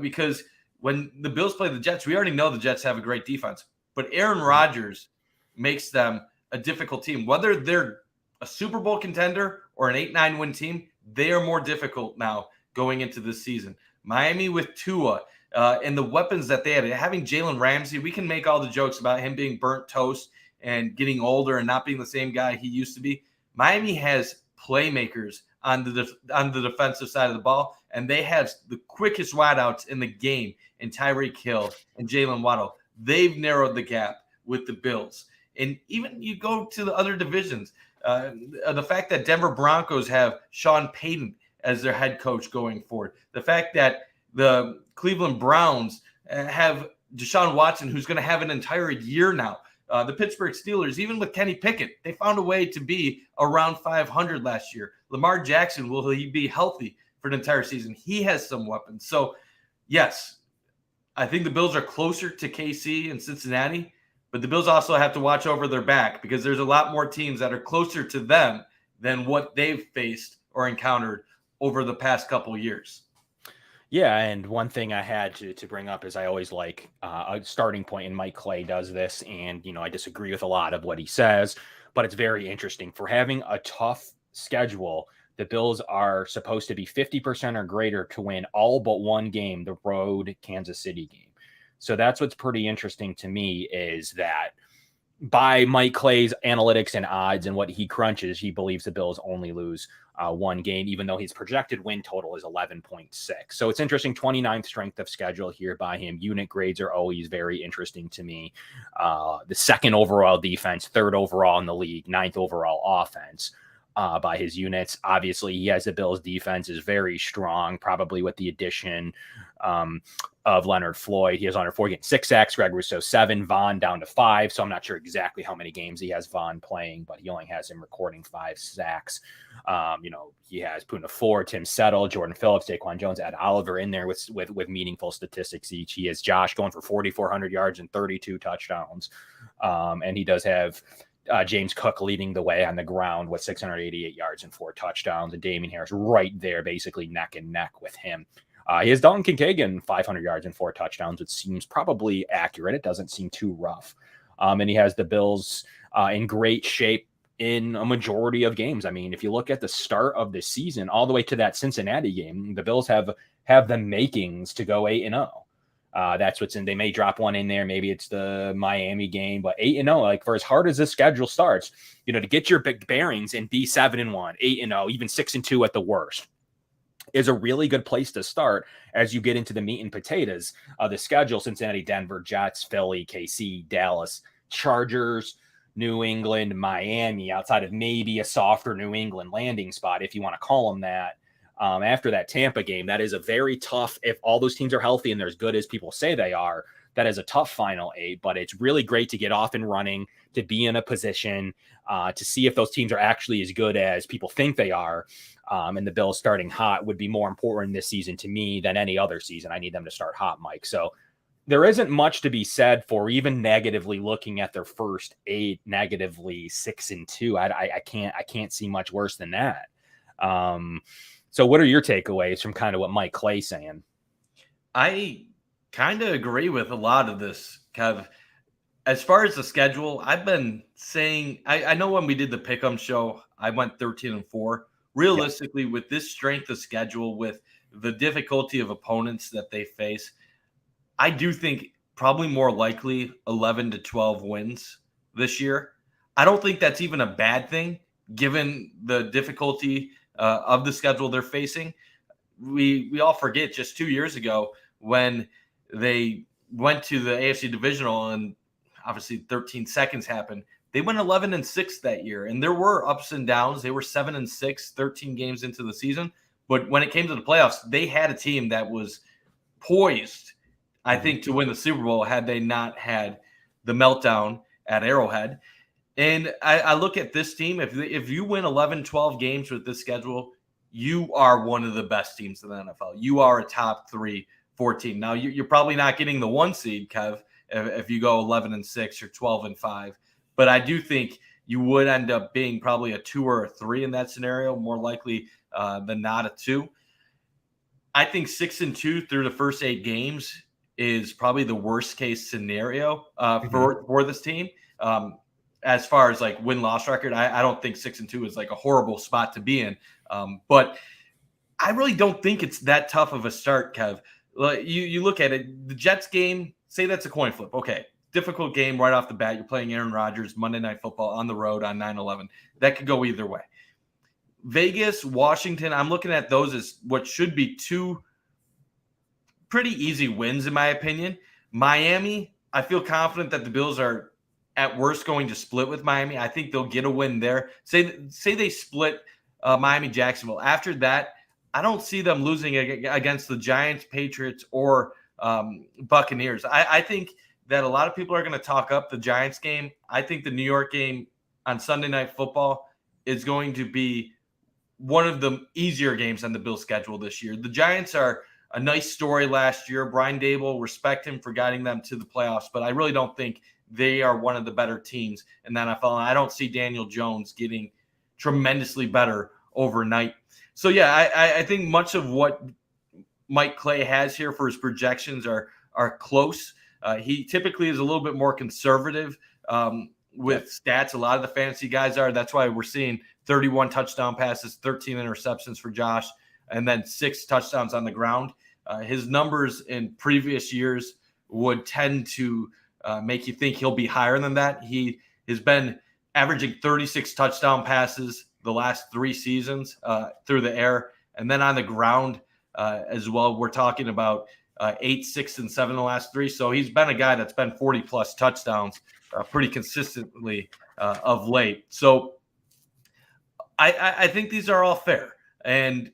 because when the Bills play the Jets, we already know the Jets have a great defense, but Aaron Rodgers makes them a difficult team. Whether they're a Super Bowl contender or an 8-9 win team, they are more difficult now going into this season. Miami with Tua and the weapons that they had, having Jalen Ramsey, we can make all the jokes about him being burnt toast and getting older and not being the same guy he used to be. Miami has playmakers on the defensive side of the ball, and they have the quickest wideouts in the game in Tyreek Hill and Jalen Waddle. They've narrowed the gap with the Bills. And even you go to the other divisions, the fact that Denver Broncos have Sean Payton as their head coach going forward, the fact that the Cleveland Browns have Deshaun Watson, who's going to have an entire year now. The Pittsburgh Steelers, even with Kenny Pickett, they found a way to be around 500 last year. Lamar Jackson, will he be healthy for an entire season? He has some weapons. So, yes, I think the Bills are closer to KC and Cincinnati, but the Bills also have to watch over their back because there's a lot more teams that are closer to them than what they've faced or encountered over the past couple of years. Yeah, and one thing I had to bring up is I always like a starting point, and Mike Clay does this, and I disagree with a lot of what he says, but it's very interesting for having a tough schedule. The Bills are supposed to be 50% or greater to win all but one game, the road Kansas City game. So that's what's pretty interesting to me is that by Mike Clay's analytics and odds and what he crunches, he believes the Bills only lose one game, even though his projected win total is 11.6. So it's interesting. 29th strength of schedule here by him. Unit grades are always very interesting to me. The second overall defense, third overall in the league, ninth overall offense. By his units. Obviously, he has the Bills' defense is very strong, probably with the addition of Leonard Floyd. He has under 4 games, 6 sacks, Greg Rousseau 7, Vaughn down to 5. So I'm not sure exactly how many games he has Vaughn playing, but he only has him recording 5 sacks. He has Puna 4, Tim Settle, Jordan Phillips, Daquan Jones, Ed Oliver in there with meaningful statistics each. He has Josh going for 4,400 yards and 32 touchdowns. And he does have James Cook leading the way on the ground with 688 yards and 4 touchdowns, and Damian Harris right there, basically neck and neck with him. He has Dalton Kincaid 500 yards and 4 touchdowns, which seems probably accurate. It doesn't seem too rough. And he has the Bills in great shape in a majority of games. I mean, if you look at the start of the season all the way to that Cincinnati game, the Bills have the makings to go 8-0. That's what's in. They may drop one in there. Maybe it's the Miami game, but 8-0. Like for as hard as this schedule starts, to get your big bearings and be 7-1, 8-0, even 6-2 at the worst, is a really good place to start as you get into the meat and potatoes of the schedule. Cincinnati, Denver, Jets, Philly, KC, Dallas, Chargers, New England, Miami. Outside of maybe a softer New England landing spot, if you want to call them that. After that Tampa game, that is a very tough, if all those teams are healthy and they're as good as people say they are, that is a tough final 8, but it's really great to get off and running, to be in a position to see if those teams are actually as good as people think they are. And the Bills starting hot would be more important this season to me than any other season. I need them to start hot, Mike. So there isn't much to be said for even negatively looking at their first 8, negatively 6-2. I can't see much worse than that. So what are your takeaways from kind of what Mike Clay's saying? I kind of agree with a lot of this, Kev. As far as the schedule, I've been saying, I know when we did the Pick'em show, I went 13-4. Realistically, with this strength of schedule, with the difficulty of opponents that they face, I do think probably more likely 11-12 wins this year. I don't think that's even a bad thing, given the difficulty of the schedule they're facing. We all forget just 2 years ago when they went to the AFC divisional and obviously 13 seconds happened. They went 11-6 that year, and there were ups and downs. They were 7-6, 13 games into the season. But when it came to the playoffs, they had a team that was poised, I think, to win the Super Bowl had they not had the meltdown at Arrowhead. And I look at this team. If you win 11, 12 games with this schedule, you are one of the best teams in the NFL. You are a top 3, 4 team. Now, you're probably not getting the 1 seed, Kev, if you go 11-6 or 12-5. But I do think you would end up being probably a 2 or a 3 in that scenario, more likely than not a 2. I think 6-2 through the first 8 games is probably the worst case scenario for this team. As far as like win-loss record, I don't think 6-2 is like a horrible spot to be in. But I really don't think it's that tough of a start, Kev. You look at it, the Jets game, say that's a coin flip. Okay, difficult game right off the bat. You're playing Aaron Rodgers, Monday Night Football on the road on 9/11. That could go either way. Vegas, Washington, I'm looking at those as what should be 2 pretty easy wins, in my opinion. Miami, I feel confident that the Bills are at worst going to split with Miami. I think they'll get a win there. Say they split Miami-Jacksonville. After that, I don't see them losing against the Giants, Patriots, or Buccaneers. I think that a lot of people are going to talk up the Giants game. I think the New York game on Sunday Night Football is going to be one of the easier games on the Bills' schedule this year. The Giants are a nice story last year. Brian Dable, respect him for guiding them to the playoffs, but I really don't think they are one of the better teams in the NFL. And I don't see Daniel Jones getting tremendously better overnight. So, yeah, I think much of what Mike Clay has here for his projections are close. He typically is a little bit more conservative with stats. A lot of the fantasy guys are. That's why we're seeing 31 touchdown passes, 13 interceptions for Josh, and then 6 touchdowns on the ground. His numbers in previous years would tend to make you think he'll be higher than that. He has been averaging 36 touchdown passes the last 3 seasons through the air, and then on the ground as well. We're talking about 8, 6, and 7 the last 3. So he's been a guy that's been 40-plus touchdowns pretty consistently of late. So I think these are all fair. And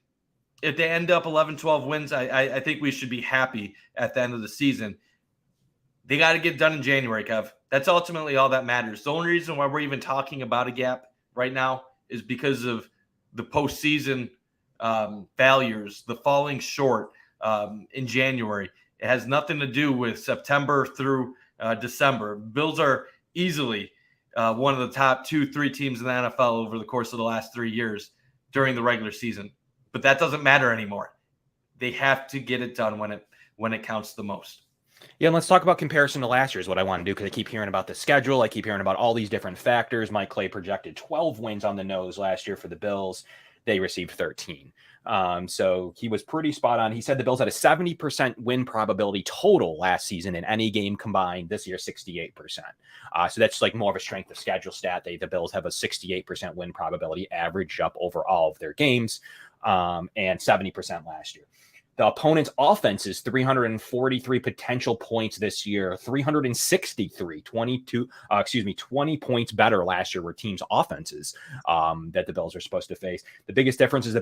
if they end up 11, 12 wins, I think we should be happy at the end of the season. They got to get done in January, Kev. That's ultimately all that matters. The only reason why we're even talking about a gap right now is because of the postseason failures, the falling short in January. It has nothing to do with September through December. Bills are easily one of the top 2-3 teams in the NFL over the course of the last 3 years during the regular season. But that doesn't matter anymore. They have to get it done when it counts the most. Yeah, and let's talk about comparison to last year is what I want to do, because I keep hearing about the schedule. I keep hearing about all these different factors. Mike Clay projected 12 wins on the nose last year for the Bills. They received 13. So he was pretty spot on. He said the Bills had a 70% win probability total last season in any game combined. This year, 68%. So that's like more of a strength of schedule stat. The Bills have a 68% win probability averaged up over all of their games, and 70% last year. The opponent's offense is 343 potential points this year, 363, 20 points better last year were teams' offenses that the Bills are supposed to face. The biggest difference is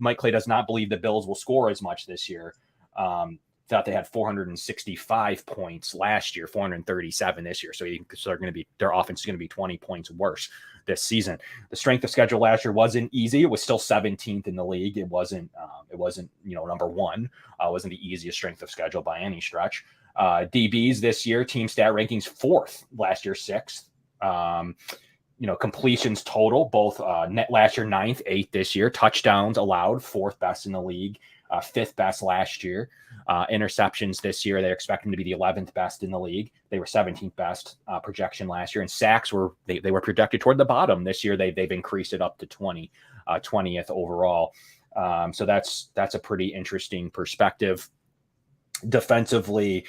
Mike Clay does not believe the Bills will score as much this year. Thought they had 465 points last year, 437 this year. So their offense is going to be 20 points worse this season. The strength of schedule last year wasn't easy. It was still 17th in the league. It wasn't number one. It wasn't the easiest strength of schedule by any stretch. DBs this year, team stat rankings 4th, last year 6th. Completions total, both net last year 9th, 8th this year. Touchdowns allowed, 4th best in the league, 5th best last year. Interceptions this year, they're expecting to be the 11th best in the league. They were 17th best projection last year, and sacks were projected toward the bottom this year. They've increased it up to 20th overall. So that's a pretty interesting perspective. Defensively,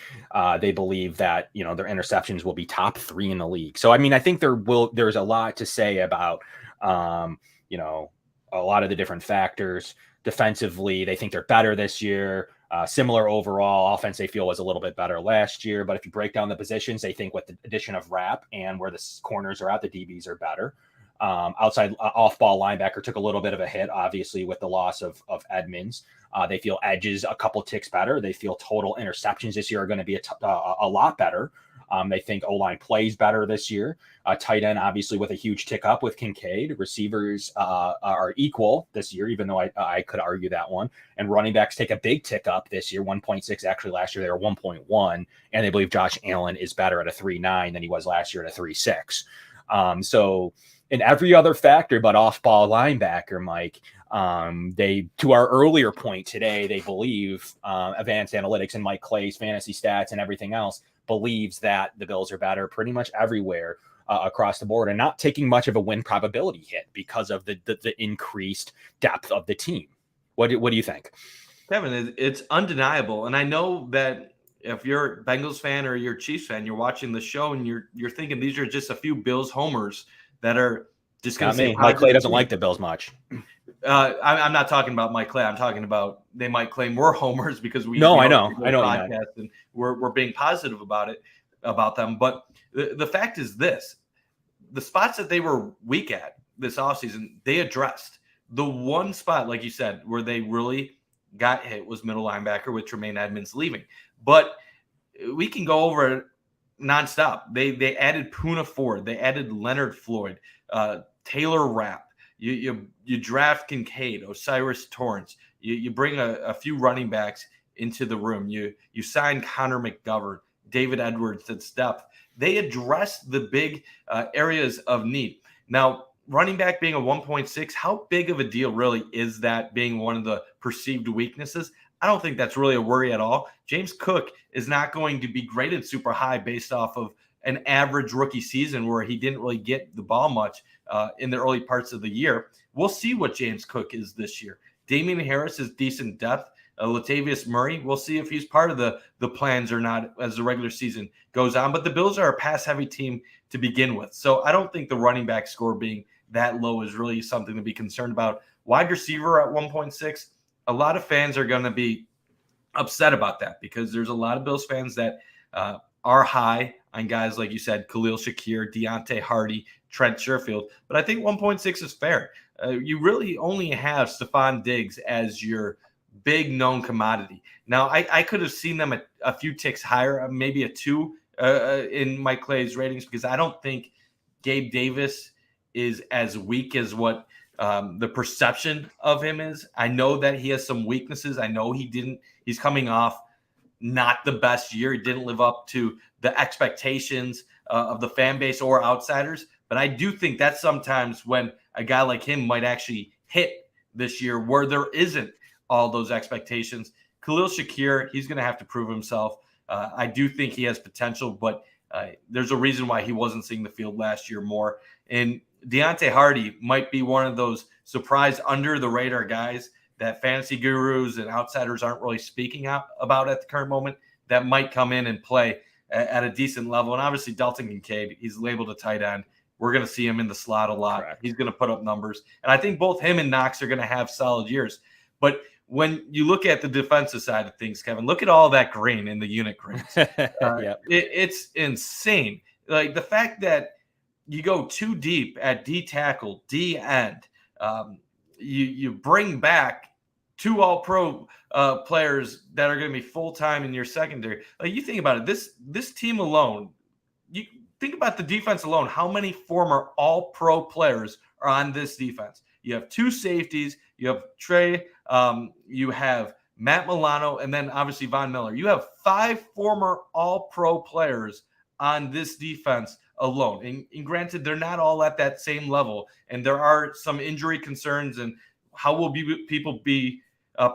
they believe that their interceptions will be top 3 in the league. So I think there's a lot to say about a lot of the different factors. Defensively, they think they're better this year. Similar overall. Offense, they feel was a little bit better last year. But if you break down the positions, they think with the addition of Rapp and where the corners are at, the DBs are better. Outside off-ball linebacker took a little bit of a hit, obviously, with the loss of Edmonds. They feel edges a couple ticks better. They feel total interceptions this year are going to be a lot better. They think O-line plays better this year. Tight end, obviously, with a huge tick up with Kincaid. Receivers are equal this year, even though I could argue that one. And running backs take a big tick up this year, 1.6. Actually, last year they were 1.1. And they believe Josh Allen is better at a 3.9 than he was last year at a 3.6. So in every other factor but off-ball linebacker, Mike, to our earlier point today, they believe advanced analytics and Mike Clay's fantasy stats and everything else believes that the Bills are better pretty much everywhere across the board and not taking much of a win probability hit because of the increased depth of the team. What do you think? Kevin, it's undeniable. And I know that if you're a Bengals fan or you're a Chiefs fan, you're watching the show and you're thinking these are just a few Bills homers that are just going to say Mike Clay doesn't like the Bills much. I'm not talking about Mike Clay. I'm talking about they might claim we're homers because we I know podcast and we're being positive about them. But the fact is this: the spots that they were weak at this offseason, they addressed. The one spot, like you said, where they really got hit was middle linebacker with Tremaine Edmonds leaving. But we can go over it nonstop. They added Poona Ford, they added Leonard Floyd, Taylor Rapp. You draft Kincaid, Osiris Torrance. You bring a few running backs into the room. You sign Connor McGovern, David Edwards at depth. They addressed the big areas of need. Now, running back being a 1.6, how big of a deal really is that being one of the perceived weaknesses? I don't think that's really a worry at all. James Cook is not going to be graded super high based off of an average rookie season where he didn't really get the ball much in the early parts of the year. We'll see what James Cook is this year. Damian Harris is decent depth. Latavius Murray, we'll see if he's part of the plans or not as the regular season goes on. But the Bills are a pass-heavy team to begin with. So I don't think the running back score being that low is really something to be concerned about. Wide receiver at 1.6, a lot of fans are going to be upset about that because there's a lot of Bills fans that are high on guys like you said, Khalil Shakir, Deontay Hardy, Trent Sherfield. But I think 1.6 is fair. You really only have Stephon Diggs as your big known commodity. Now, I could have seen them a few ticks higher, maybe a 2 in Mike Clay's ratings, because I don't think Gabe Davis is as weak as what the perception of him is. I know that he has some weaknesses. I know he's coming off not the best year. He didn't live up to the expectations of the fan base or outsiders. But I do think that sometimes when a guy like him might actually hit this year where there isn't all those expectations. Khalil Shakir, he's going to have to prove himself. I do think he has potential, but there's a reason why he wasn't seeing the field last year more. And Deontay Hardy might be one of those surprise under the radar guys that fantasy gurus and outsiders aren't really speaking about at the current moment that might come in and play at a decent level. And obviously Dalton Kincaid, he's labeled a tight end. We're going to see him in the slot a lot. Correct. He's going to put up numbers. And I think both him and Knox are going to have solid years. But when you look at the defensive side of things, Kevin, look at all that green in the unit grades. Yep. It's insane. Like the fact that you go too deep at D tackle, D end, you bring back 2 all-pro players that are going to be full-time in your secondary. Like you think about it, this team alone, you think about the defense alone, how many former all-pro players are on this defense? You have 2 safeties, you have Trey, you have Matt Milano, and then obviously Von Miller. You have 5 former all-pro players on this defense alone. And granted, they're not all at that same level, and there are some injury concerns and how will people be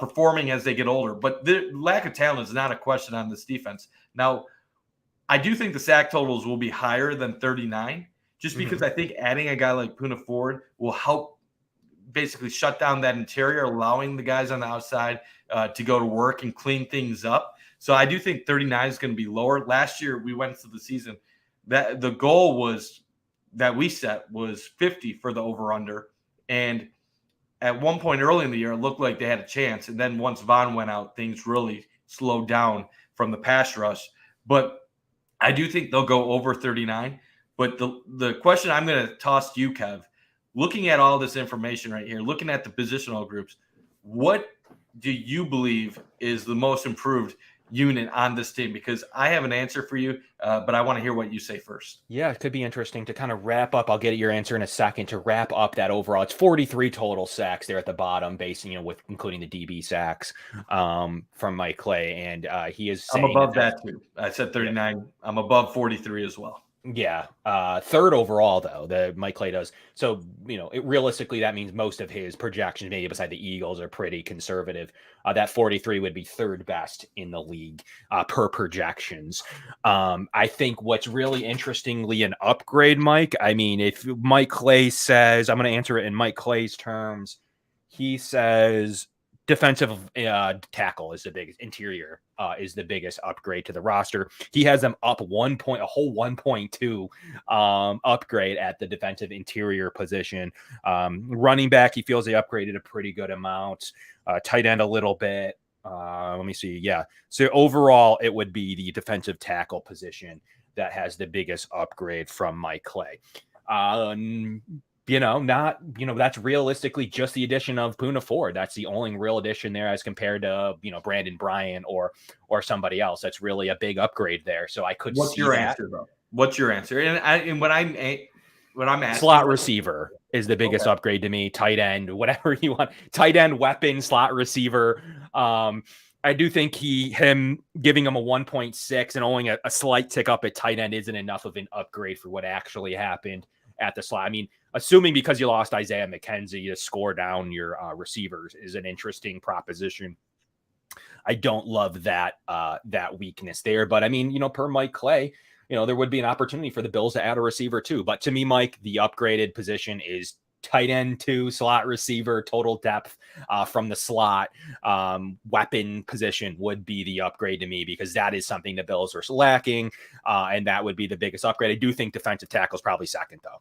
performing as they get older. But the lack of talent is not a question on this defense. Now, I do think the sack totals will be higher than 39, just because I think adding a guy like Poona Ford will help basically shut down that interior, allowing the guys on the outside to go to work and clean things up. So I do think 39 is going to be lower. Last year, we went into the season that the goal was that we set was 50 for the over-under. And at one point early in the year, it looked like they had a chance. And then once Von went out, things really slowed down from the pass rush. But I do think they'll go over 39. But the question I'm going to toss to you, Kev, looking at all this information right here, looking at the positional groups, what do you believe is the most improved unit on this team? Because I have an answer for you, but I want to hear what you say first. Yeah, it could be interesting to kind of wrap up. I'll get at your answer in a second to wrap up that overall. It's 43 total sacks there at the bottom, basing, with including the DB sacks from Mike Clay. And he is saying I'm above that too. I said 39. Yeah. I'm above 43 as well. Yeah. Third overall, though, the Mike Clay does. So, realistically, that means most of his projections, maybe beside the Eagles, are pretty conservative. That 43 would be third best in the league per projections. I think what's really interestingly an upgrade, Mike, I mean, if Mike Clay says, I'm going to answer it in Mike Clay's terms, he says defensive tackle is the biggest, interior is the biggest upgrade to the roster. He has them up 1 point, a whole 1.2 upgrade at the defensive interior position. Running back, he feels they upgraded a pretty good amount. Tight end a little bit. Let me see. Yeah. So overall, it would be the defensive tackle position that has the biggest upgrade from Mike Clay. That's realistically just the addition of Poona Ford. That's the only real addition there as compared to, Brandon Bryant or somebody else. That's really a big upgrade there. So I could What's see your that. answer, though? What's your answer? And when I'm asking, slot receiver is the biggest upgrade to me. Tight end, whatever you want. Tight end, weapon, slot receiver. I do think him giving him a 1.6 and only a slight tick up at tight end isn't enough of an upgrade for what actually happened at the slot. I mean, assuming because you lost Isaiah McKenzie to score down your receivers is an interesting proposition. I don't love that weakness there. But I mean, per Mike Clay, there would be an opportunity for the Bills to add a receiver too. But to me, Mike, the upgraded position is tight end 2, slot receiver, total depth from the slot weapon position would be the upgrade to me, because that is something the Bills are lacking, and that would be the biggest upgrade. I do think defensive tackle is probably second, though.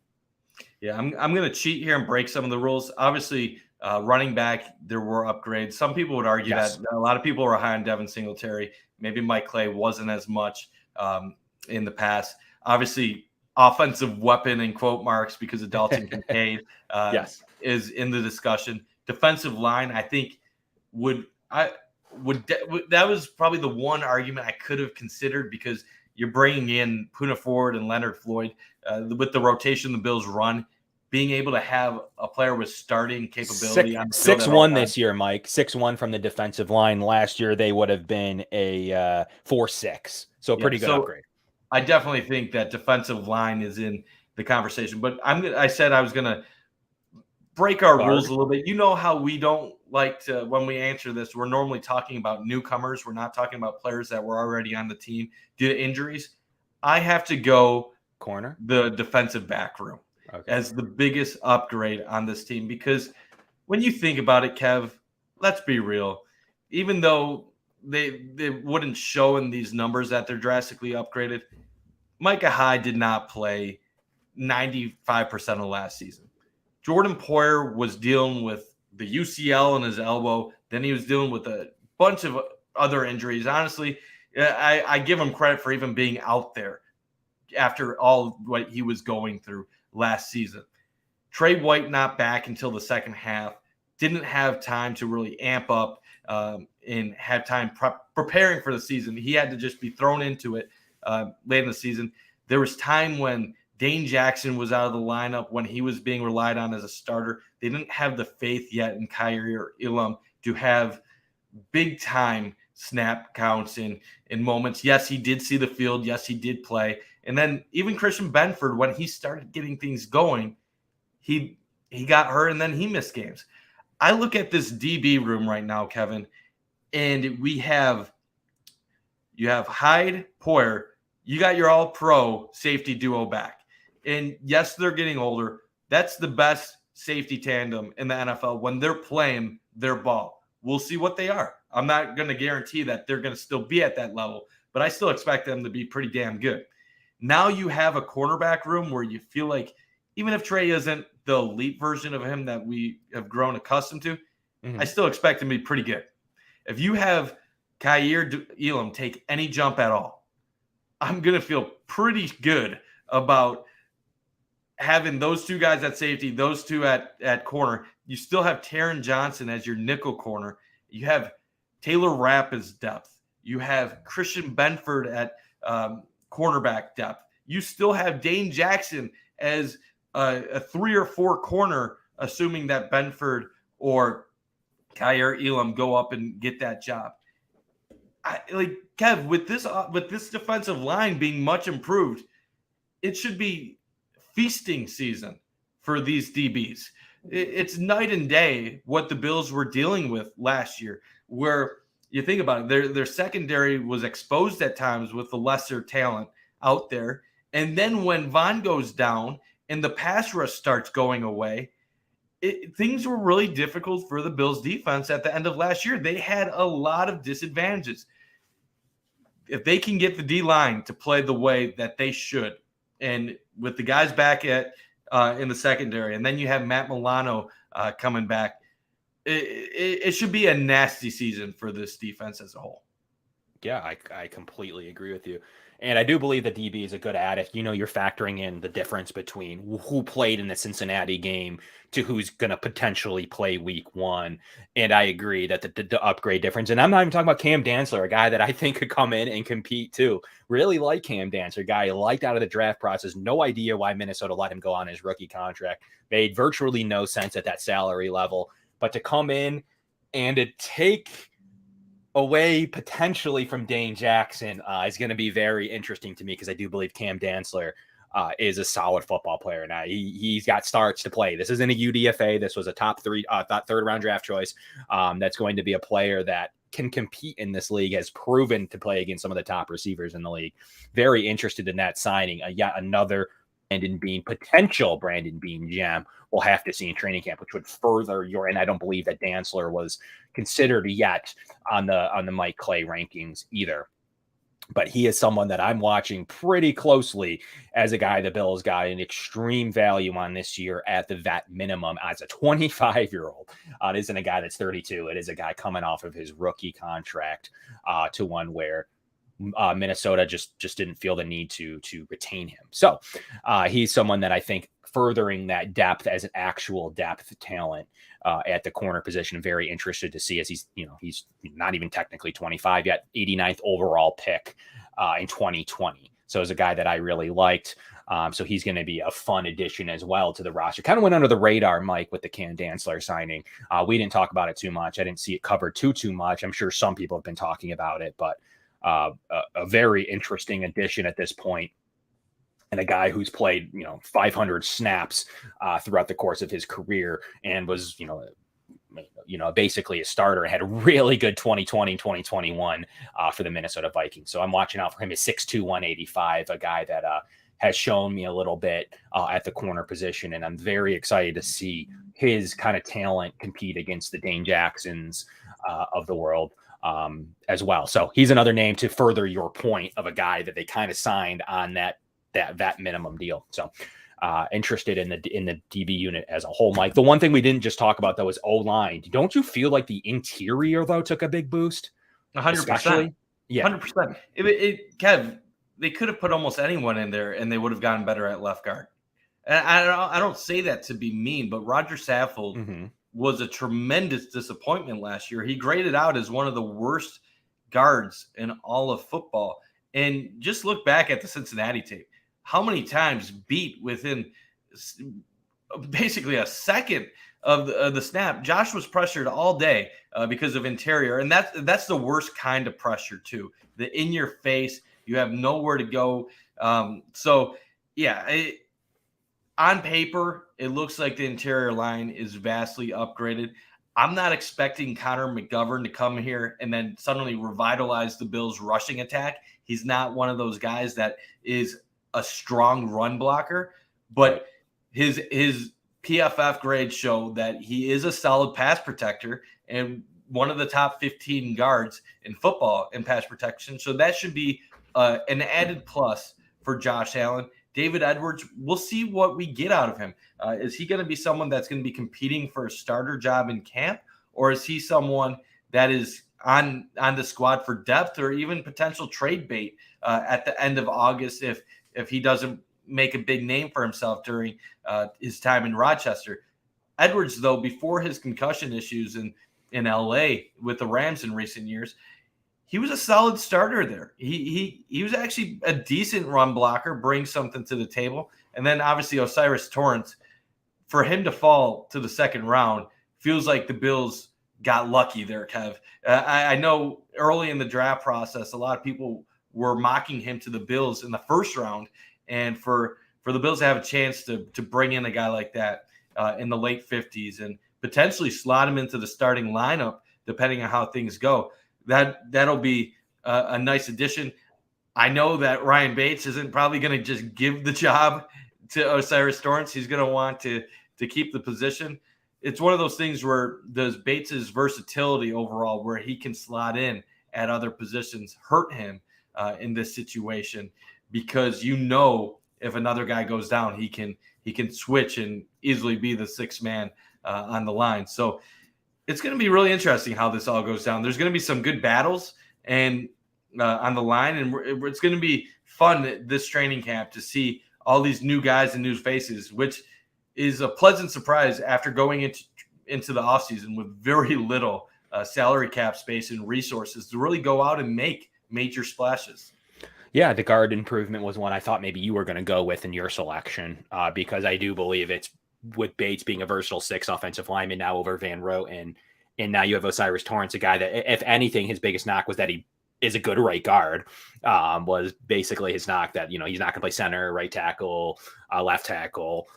Yeah, I'm going to cheat here and break some of the rules. Obviously, running back, there were upgrades. Some people would argue that a lot of people were high on Devin Singletary. Maybe Mike Clay wasn't as much in the past. Obviously, offensive weapon in quote marks because of Dalton Kincaid is in the discussion. Defensive line, I think that was probably the one argument I could have considered, because you're bringing in Poona Ford and Leonard Floyd with the rotation the Bills run. Being able to have a player with starting capability 6'1" this year, Mike. 6'1" from the defensive line. Last year they would have been a 4'6", so a pretty good upgrade. I definitely think that defensive line is in the conversation, but I said I was going to break our rules a little bit. You know how we don't like to, when we answer this, we're normally talking about newcomers. We're not talking about players that were already on the team due to injuries. I have to go corner, the defensive back room as the biggest upgrade on this team, because when you think about it, Kev, let's be real. Even though they wouldn't show in these numbers that they're drastically upgraded, Micah Hyde did not play 95% of last season. Jordan Poyer was dealing with the UCL in his elbow. Then he was dealing with a bunch of other injuries. Honestly, I give him credit for even being out there after all what he was going through last season. Trey White not back until the second half. Didn't have time to really amp up and have time preparing for the season. He had to just be thrown into it late in the season. There was time when Dane Jackson was out of the lineup, when he was being relied on as a starter. They didn't have the faith yet in Kaiir Elam to have big time snap counts in moments. Yes, he did see the field. Yes, he did play. And then even Christian Benford, when he started getting things going, he got hurt and then he missed games. I look at this DB room right now, Kevin, and you have Hyde, Poyer, you got your all-pro safety duo back. And yes, they're getting older. That's the best safety tandem in the NFL when they're playing their ball. We'll see what they are. I'm not going to guarantee that they're going to still be at that level, but I still expect them to be pretty damn good. Now you have a cornerback room where you feel like even if Trey isn't the elite version of him that we have grown accustomed to, I still expect him to be pretty good. If you have Kaiir Elam take any jump at all, I'm going to feel pretty good about having those two guys at safety, those two at corner. You still have Taron Johnson as your nickel corner. You have Taylor Rapp as depth. You have Christian Benford at cornerback depth. You still have Dane Jackson as a 3 or 4 corner, assuming that Benford or Kaiir Elam go up and get that job. Kev, with this defensive line being much improved, it should be feasting season for these DBs. It's night and day what the Bills were dealing with last year, where you think about it, their secondary was exposed at times with the lesser talent out there. And then when Von goes down and the pass rush starts going away, things were really difficult for the Bills defense at the end of last year. They had a lot of disadvantages. If they can get the D-line to play the way that they should, and with the guys back in the secondary, and then you have Matt Milano coming back, it should be a nasty season for this defense as a whole. Yeah, I completely agree with you. And I do believe that DB is a good add if you're factoring in the difference between who played in the Cincinnati game to who's going to potentially play week 1. And I agree that the upgrade difference, and I'm not even talking about Cam Dantzler, a guy that I think could come in and compete too. Really like Cam Dantzler, guy liked out of the draft process. No idea why Minnesota let him go on his rookie contract. Made virtually no sense at that salary level. But to come in and to take away potentially from Dane Jackson is going to be very interesting to me, because I do believe Cam Dantzler is a solid football player. Now he's got starts to play. This isn't a UDFA. This was a top third round draft choice. That's going to be a player that can compete in this league, has proven to play against some of the top receivers in the league. Very interested in that signing. Yet another potential Brandon Bean gem. We'll have to see in training camp, which would further and I don't believe that Dantzler was considered yet on the Mike Clay rankings either. But he is someone that I'm watching pretty closely as a guy the Bills got an extreme value on this year at the vet minimum as a 25-year-old. It isn't a guy that's 32. It is a guy coming off of his rookie contract to one where Minnesota just didn't feel the need to retain him. So he's someone that I think furthering that depth as an actual depth talent at the corner position. I'm very interested to see as he's not even technically 25 yet, 89th overall pick in 2020. So as a guy that I really liked. So he's going to be a fun addition as well to the roster. Kind of went under the radar, Mike, with the Cam Dantzler signing. We didn't talk about it too much. I didn't see it covered too much. I'm sure some people have been talking about it, but a very interesting addition at this point. And a guy who's played, 500 snaps throughout the course of his career and was, basically a starter and had a really good 2020, 2021 for the Minnesota Vikings. So I'm watching out for him at 6'2", 185, a guy that has shown me a little bit at the corner position. And I'm very excited to see his kind of talent compete against the Dane Jacksons of the world as well. So he's another name to further your point of a guy that they kind of signed on that minimum deal. So interested in the DB unit as a whole, Mike. The one thing we didn't just talk about though is O-line. Don't you feel like the interior though took a big boost? 100%. Yeah, 100%. Kev, they could have put almost anyone in there and they would have gotten better at left guard. And I don't say that to be mean, but Roger Saffold was a tremendous disappointment last year. He graded out as one of the worst guards in all of football. And just look back at the Cincinnati tape. How many times beat within basically a second of the snap? Josh was pressured all day because of interior, and that's the worst kind of pressure too. The in your face, you have nowhere to go. On paper, it looks like the interior line is vastly upgraded. I'm not expecting Connor McGovern to come here and then suddenly revitalize the Bills' rushing attack. He's not one of those guys that is a strong run blocker, but his PFF grades show that he is a solid pass protector and one of the top 15 guards in football in pass protection. So that should be an added plus for Josh Allen. David Edwards, we'll see what we get out of him. Is he going to be someone that's going to be competing for a starter job in camp, or is he someone that is on the squad for depth or even potential trade bait at the end of August if he doesn't make a big name for himself during his time in Rochester? Edwards, though, before his concussion issues in LA with the Rams in recent years, he was a solid starter there. He was actually a decent run blocker, brings something to the table. And then obviously Osiris Torrance, for him to fall to the second round, feels like the Bills got lucky there, Kev. I know early in the draft process, a lot of people were mocking him to the Bills in the first round. And for the Bills to have a chance to bring in a guy like that in the late 50s and potentially slot him into the starting lineup, depending on how things go, that'll be a nice addition. I know that Ryan Bates isn't probably going to just give the job to Osiris Torrance. He's going to want to keep the position. It's one of ththose things where does Bates's versatility overall, where he can slot in at other positions, hurt him in this situation? Because if another guy goes down, he can switch and easily be the sixth man on the line. So it's going to be really interesting how this all goes down. There's going to be some good battles and on the line, and it's going to be fun this training camp to see all these new guys and new faces, which is a pleasant surprise after going into the offseason with very little salary cap space and resources to really go out and make major splashes. Yeah, the guard improvement was one I thought maybe you were going to go with in your selection because I do believe it's with Bates being a versatile six offensive lineman now over Van Roten, and now you have Osiris Torrance, a guy that, if anything, his biggest knock was that he is a good right guard, was basically his knock that, he's not going to play center, right tackle, left tackle,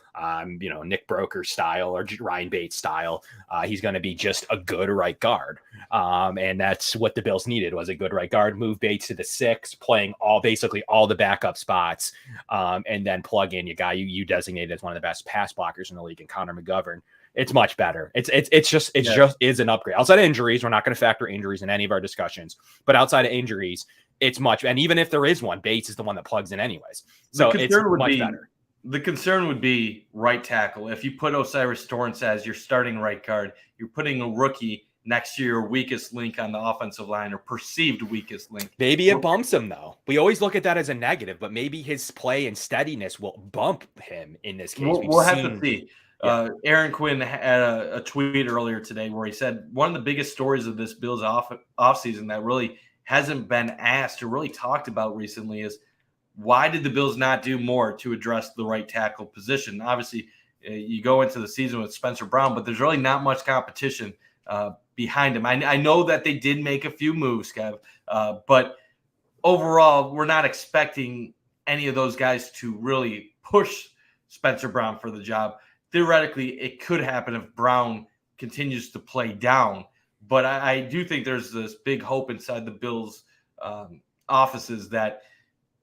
Nick Broker style or Ryan Bates style. He's going to be just a good right guard. And that's what the Bills needed, was a good right guard. Move Bates to the 6, playing basically all the backup spots, and then plug in your guy you designated as one of the best pass blockers in the league, and Connor McGovern. It's much better. It's just is an upgrade. Outside of injuries, we're not going to factor injuries in any of our discussions, but outside of injuries, it's much. And even if there is one, Bates is the one that plugs in anyways. So it's much better. The concern would be right tackle. If you put Osiris Torrance as your starting right guard, you're putting a rookie next to your weakest link on the offensive line, or perceived weakest link. Maybe it bumps him, though. We always look at that as a negative, but maybe his play and steadiness will bump him in this case. We'll have to see. Yeah. Aaron Quinn had a tweet earlier today where he said one of the biggest stories of this Bills offseason that really hasn't been asked or really talked about recently is, why did the Bills not do more to address the right tackle position? Obviously, you go into the season with Spencer Brown, but there's really not much competition behind him. I know that they did make a few moves, Kev, but overall, we're not expecting any of those guys to really push Spencer Brown for the job. Theoretically, it could happen if Brown continues to play down. But I do think there's this big hope inside the Bills' offices that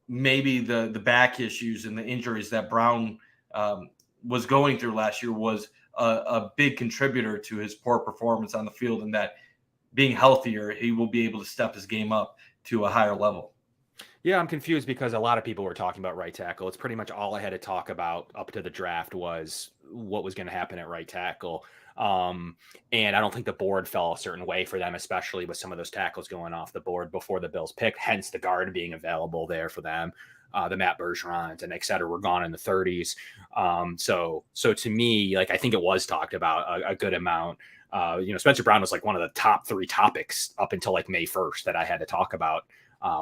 maybe the back issues and the injuries that Brown was going through last year was a big contributor to his poor performance on the field, and that being healthier, he will be able to step his game up to a higher level. Yeah, I'm confused because a lot of people were talking about right tackle. It's pretty much all I had to talk about up to the draft was what was going to happen at right tackle. And I don't think the board fell a certain way for them, especially with some of those tackles going off the board before the Bills picked, hence the guard being available there for them. The Matt Bergerons and et cetera were gone in the 30s. So to me, like, I think it was talked about a good amount. Spencer Brown was like one of the top 3 topics up until like May 1st that I had to talk about.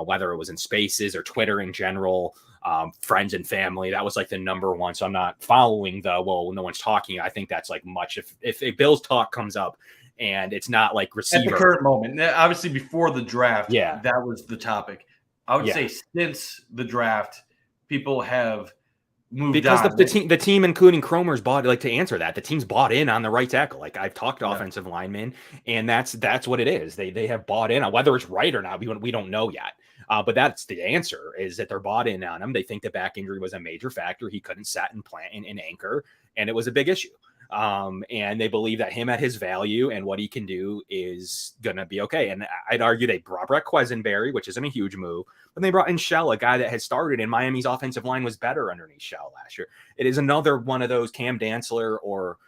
Whether it was in Spaces or Twitter in general, friends and family, that was like the number one. So I'm not following no one's talking. I think that's like much. If a Bills talk comes up and it's not like receiver. At the current moment, obviously before the draft, yeah, that was the topic. I would say since the draft, people have moved because on. the team, including Cromer's bought, like, to answer that, the team's bought in on the right tackle. Like, I've talked to offensive linemen, and that's what it is. They have bought in on whether it's right or not. We don't know yet. But that's the answer, is that they're bought in on him. They think the back injury was a major factor. He couldn't set and plant and anchor, and it was a big issue. And they believe that him at his value and what he can do is going to be okay. And I'd argue they brought Brett Quisenberry, which isn't a huge move, but they brought in Shell, a guy that had started, and Miami's offensive line was better underneath Shell last year. It is another one of those Cam Dantzler or,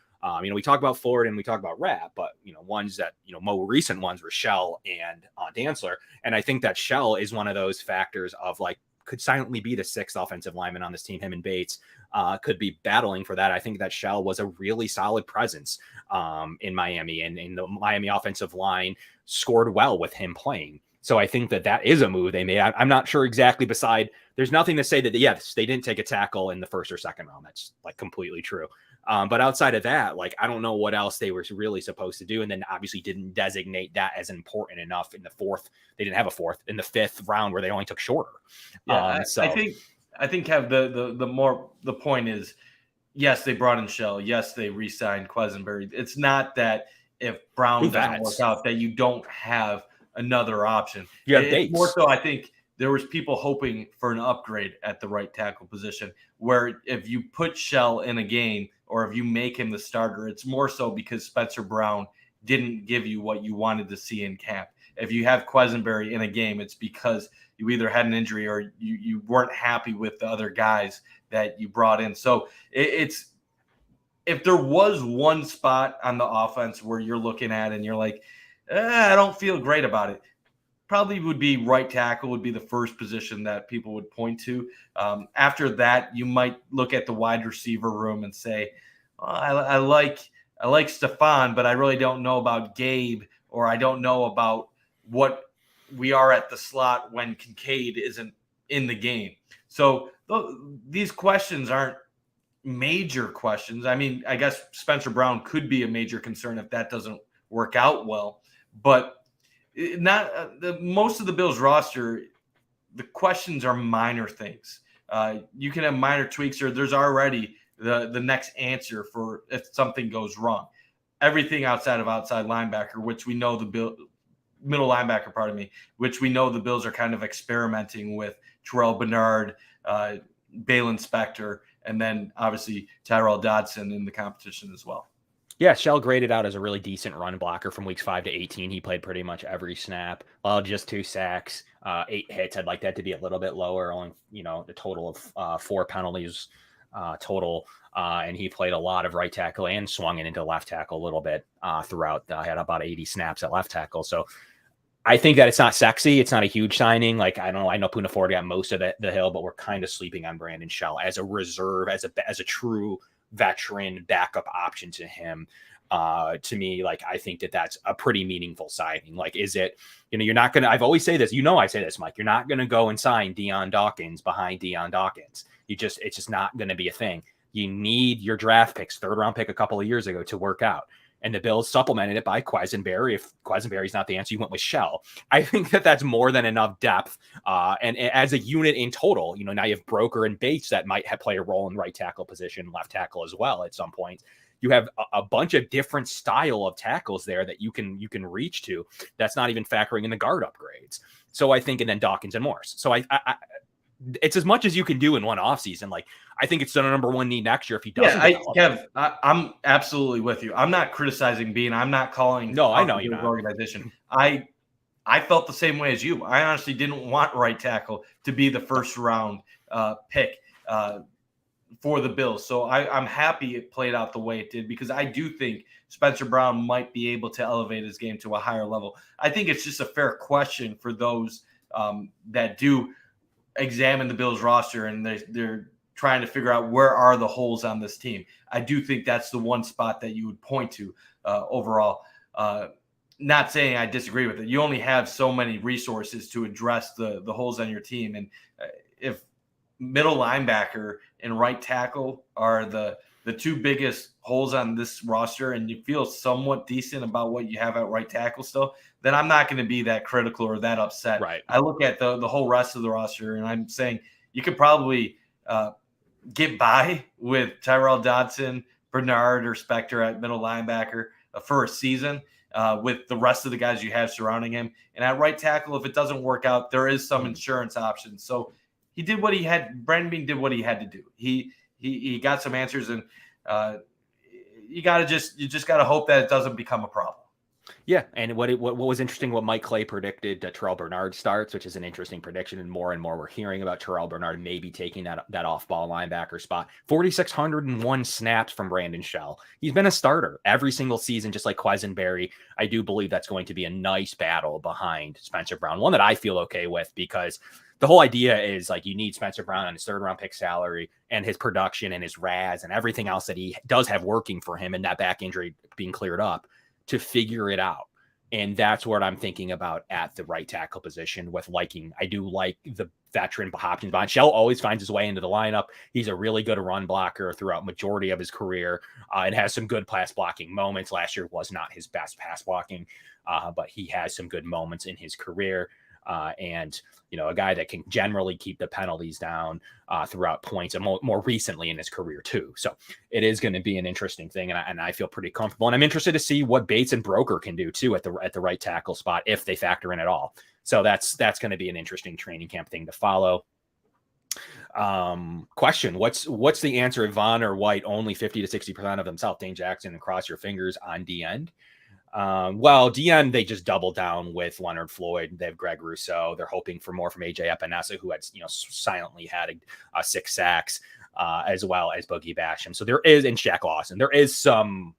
we talk about Ford and we talk about Rapp, but, ones that, more recent ones were Shell and Dantzler. And I think that Shell is one of those factors of, like, could silently be the 6th offensive lineman on this team. Him and Bates could be battling for that. I think that Shell was a really solid presence in Miami, and the Miami offensive line scored well with him playing. So I think that is a move they made. I'm not sure exactly. There's nothing to say that, yes, they didn't take a tackle in the 1st or 2nd round. That's like completely true. But outside of that, like, I don't know what else they were really supposed to do. And then obviously didn't designate that as important enough in the 4th. They didn't have a 4th in the 5th round where they only took shorter. Yeah, I think have the point is, yes, they brought in Shell. Yes, they re-signed Quisenberry. It's not that if Brown doesn't work out that you don't have another option. You have Bates. More so, I think there was people hoping for an upgrade at the right tackle position, where if you put Shell in a game or if you make him the starter, it's more so because Spencer Brown didn't give you what you wanted to see in camp. If you have Quisenberry in a game, it's because you either had an injury or you weren't happy with the other guys that you brought in. So it's if there was one spot on the offense where you're looking at and you're like, I don't feel great about it, probably would be right tackle would be the first position that people would point to. After that, you might look at the wide receiver room and say, I like Stephon, but I really don't know about Gabe, or I don't know about what we are at the slot when Kincaid isn't in the game. So these questions aren't major questions. I mean, I guess Spencer Brown could be a major concern if that doesn't work out well, but Most of the Bills roster, the questions are minor things. You can have minor tweaks, or there's already the next answer for if something goes wrong. Everything outside of outside linebacker, which we know middle linebacker, pardon me, which we know the Bills are kind of experimenting with Terrell Bernard, Balin Spector, and then obviously Tyrell Dodson in the competition as well. Yeah, Shell graded out as a really decent run blocker from weeks 5 to 18. He played pretty much every snap. Well, just 2 sacks, 8 hits. I'd like that to be a little bit lower, only, the total of 4 penalties total. And he played a lot of right tackle and swung it into left tackle a little bit throughout. Had about 80 snaps at left tackle. So I think that it's not sexy. It's not a huge signing. Like, I don't know. I know Poona Ford got most of the hill, but we're kind of sleeping on Brandon Shell as a reserve, as a true veteran backup option to him. To me, like, I think that's a pretty meaningful signing. Like, is it, you're not going to, I've always say this, I say this, Mike, you're not going to go and sign Deion Dawkins behind Deion Dawkins. It's just not going to be a thing. You need your draft picks, 3rd round pick a couple of years ago to work out. And the Bills supplemented it by Quisenberry. If Quisenberry's not the answer, you went with Shell. I think that's more than enough depth. And as a unit in total, now you have Broker and Bates that might play a role in right tackle position, left tackle as well at some point. You have a bunch of different style of tackles there that you can reach to. That's not even factoring in the guard upgrades. So I think, and then Dawkins and Morse. So I it's as much as you can do in one offseason. Like, I think it's the number 1 need next year if he doesn't. Yeah, I'm absolutely with you. I'm not criticizing Bean. I'm not calling. No, I know you're not. Organization. I felt the same way as you. I honestly didn't want right tackle to be the first round pick for the Bills. So I'm happy it played out the way it did, because I do think Spencer Brown might be able to elevate his game to a higher level. I think it's just a fair question for those that do examine the Bills roster and they're trying to figure out where are the holes on this team. I do think that's the one spot that you would point to overall. Not saying I disagree with it. You only have so many resources to address the holes on your team. And if middle linebacker and right tackle are the 2 biggest holes on this roster, and you feel somewhat decent about what you have at right tackle still, then I'm not going to be that critical or that upset. Right. I look at the whole rest of the roster, and I'm saying you could probably get by with Tyrell Dodson, Bernard, or Spector at middle linebacker for a season with the rest of the guys you have surrounding him. And at right tackle, if it doesn't work out, there is some insurance options. So he did what he had. Brandon Bean did what he had to do. He got some answers, and you just got to hope that it doesn't become a problem. Yeah, and what was interesting, what Mike Clay predicted that Terrell Bernard starts, which is an interesting prediction, and more we're hearing about Terrell Bernard maybe taking that off-ball linebacker spot. 4,601 snaps from Brandon Shell. He's been a starter every single season, just like Quisenberry. I do believe that's going to be a nice battle behind Spencer Brown, one that I feel okay with, because the whole idea is, like, you need Spencer Brown on his 3rd round pick salary and his production and his RAS and everything else that he does have working for him, and that back injury being cleared up, to figure it out. And that's what I'm thinking about at the right tackle position with liking. I do like the veteran Hopkins. Von Shell always finds his way into the lineup. He's a really good run blocker throughout majority of his career and has some good pass blocking moments. Last year was not his best pass blocking, but he has some good moments in his career. And, a guy that can generally keep the penalties down throughout points, and more recently in his career too. So it is going to be an interesting thing. And I feel pretty comfortable, and I'm interested to see what Bates and Broker can do too at the right tackle spot, if they factor in at all. So that's going to be an interesting training camp thing to follow. Question. What's the answer if Vaughn or White only 50 to 60% of themselves? Dane Jackson, and cross your fingers on D end. Well, DN, they just double down with Leonard Floyd. They have Greg Rousseau. They're hoping for more from AJ Epinesa, who had, silently had 6 sacks, as well as Boogie Basham. So there is, and Shaq Lawson, there is some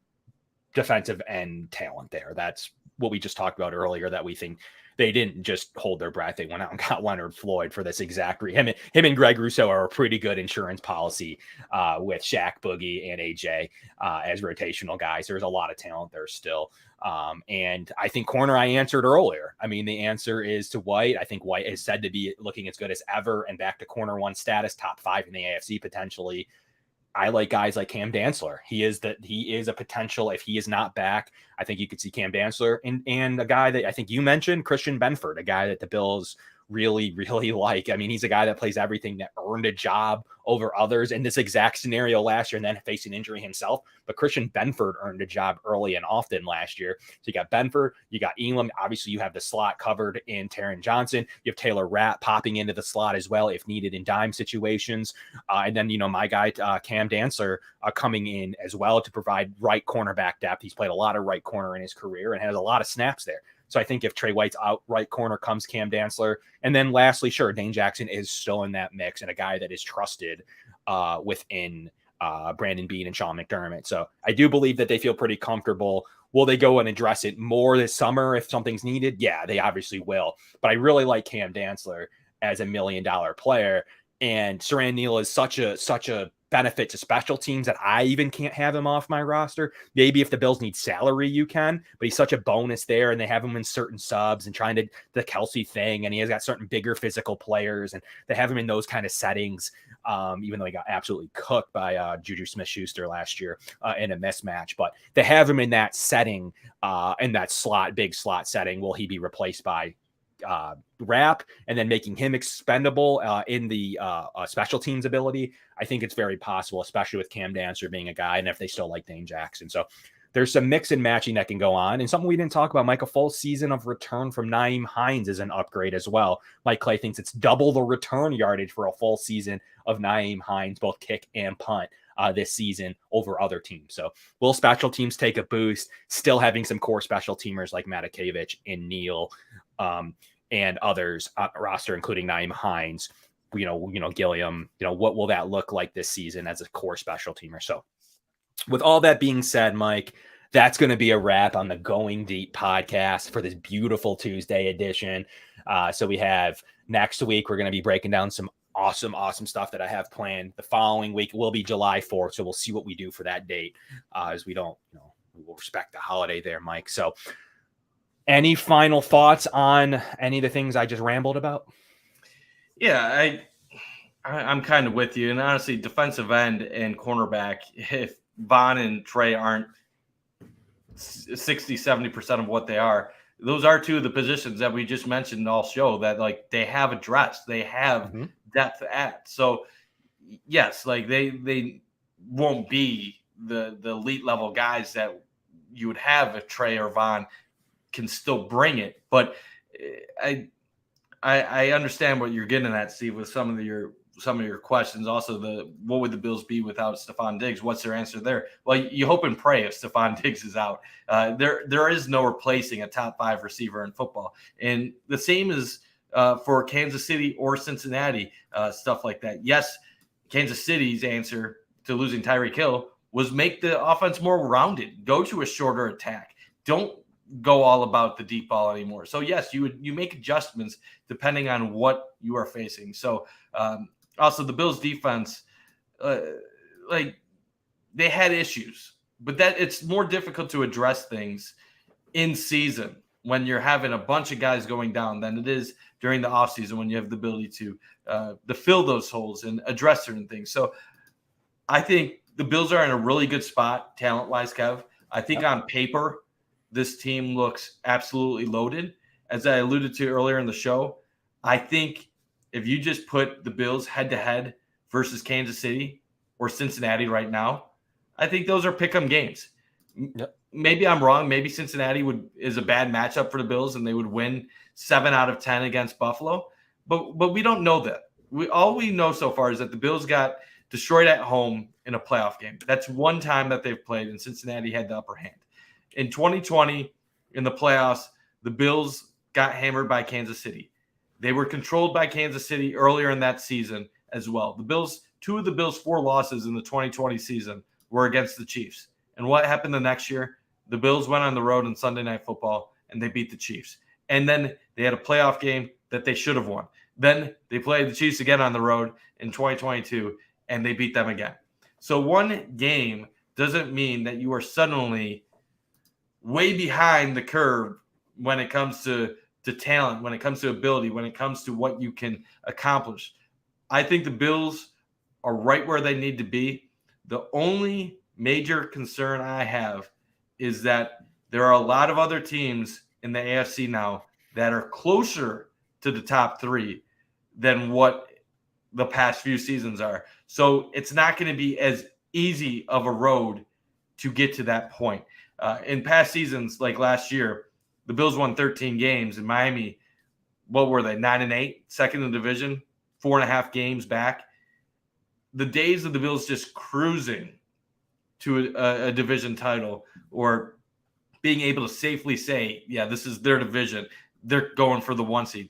defensive end talent there. That's what we just talked about earlier, that we think they didn't just hold their breath. They went out and got Leonard Floyd for this exact reason. Him and Greg Rousseau are a pretty good insurance policy with Shaq, Boogie, and AJ as rotational guys. There's a lot of talent there still. And I think corner I answered earlier. I mean, the answer is to White. I think White is said to be looking as good as ever and back to corner 1 status, top 5 in the AFC potentially. I like guys like Cam Dantzler. He is a potential. If he is not back, I think you could see Cam Dantzler and a guy that I think you mentioned, Christian Benford, a guy that the Bills really, really like. I mean, he's a guy that plays everything, that earned a job over others in this exact scenario last year and then facing injury himself. But Christian Benford earned a job early and often last year. So you got Benford, you got Elam. Obviously, you have the slot covered in Taron Johnson. You have Taylor Rapp popping into the slot as well if needed in dime situations. And then, my guy, Cam Dantzler, coming in as well to provide right cornerback depth. He's played a lot of right corner in his career and has a lot of snaps there. So I think if Trey White's out right corner, comes Cam Dantzler. And then lastly, sure, Dane Jackson is still in that mix and a guy that is trusted within Brandon Beane and Sean McDermott. So I do believe that they feel pretty comfortable. Will they go and address it more this summer if something's needed? Yeah, they obviously will. But I really like Cam Dantzler as $1 million player. And Saran Neal is such a benefit to special teams that I even can't have him off my roster. Maybe if the Bills need salary, you can, but he's such a bonus there, and they have him in certain subs and trying to the Kelsey thing, and he has got certain bigger physical players, and they have him in those kind of settings, even though he got absolutely cooked by Juju Smith-Schuster last year in a mismatch. But they have him in that setting, in that big slot setting. Will he be replaced by Rapp and then making him expendable in the special teams ability? I think it's very possible, especially with Cam Dantzler being a guy, and if they still like Dane Jackson. So there's some mix and matching that can go on. And something we didn't talk about, Mike, a full season of return from Nyheim Hines is an upgrade as well. Mike Clay thinks it's double the return yardage for a full season of Nyheim Hines, both kick and punt, this season over other teams. So will special teams take a boost, still having some core special teamers like Matakevich and Neal, and others on the roster, including Nyheim Hines, Gilliam, what will that look like this season as a core special teamer? So with all that being said, Mike, that's going to be a wrap on the Going Deep podcast for this beautiful Tuesday edition. So we have next week, we're going to be breaking down some awesome stuff that I have planned. The following week will be July 4th. So we'll see what we do for that date, as we don't, we will respect the holiday there, Mike. So any final thoughts on any of the things I just rambled about? Yeah, I'm kind of with you. And honestly, defensive end and cornerback, if Vaughn and Trey aren't 60, 70% of what they are, those are two of the positions that we just mentioned all show that they have addressed. They have depth at. So yes, they won't be the elite level guys that you would have if Trey or Vaughn can still bring it. But I understand what you're getting at, Steve, with some of your questions. Also, what would the Bills be without Stephon Diggs? What's their answer there? Well, you hope and pray if Stephon Diggs is out. There is no replacing a top 5 receiver in football. And the same is for Kansas City or Cincinnati, stuff like that. Yes, Kansas City's answer to losing Tyreek Hill was make the offense more rounded, go to a shorter attack. Don't go all about the deep ball anymore. So yes, you make adjustments depending on what you are facing. So also the Bills defense, they had issues, but that it's more difficult to address things in season when you're having a bunch of guys going down than it is during the offseason when you have the ability to fill those holes and address certain things. So I think the Bills are in a really good spot talent-wise, Kev. I think on paper, this team looks absolutely loaded. As I alluded to earlier in the show, I think if you just put the Bills head-to-head versus Kansas City or Cincinnati right now, I think those are pick-em games. Yep. Maybe I'm wrong. Maybe Cincinnati is a bad matchup for the Bills and they would win 7 out of 10 against Buffalo. But we don't know that. All we know so far is that the Bills got destroyed at home in a playoff game. That's one time that they've played, and Cincinnati had the upper hand. In 2020, in the playoffs, the Bills got hammered by Kansas City. They were controlled by Kansas City earlier in that season as well. Two of the Bills' 4 losses in the 2020 season were against the Chiefs. And what happened the next year? The Bills went on the road in Sunday Night Football, and they beat the Chiefs. And then they had a playoff game that they should have won. Then they played the Chiefs again on the road in 2022, and they beat them again. So one game doesn't mean that you are suddenly way behind the curve when it comes to talent, when it comes to ability, when it comes to what you can accomplish. I think the Bills are right where they need to be. The only major concern I have is that there are a lot of other teams in the AFC now that are closer to the top three than what the past few seasons are. So it's not going to be as easy of a road to get to that point. In past seasons, like last year, the Bills won 13 games, and Miami, what were they, 9-8, second in the division, 4.5 games back. The days of the Bills just cruising to a division title or being able to safely say, yeah, this is their division, they're going for the 1 seed.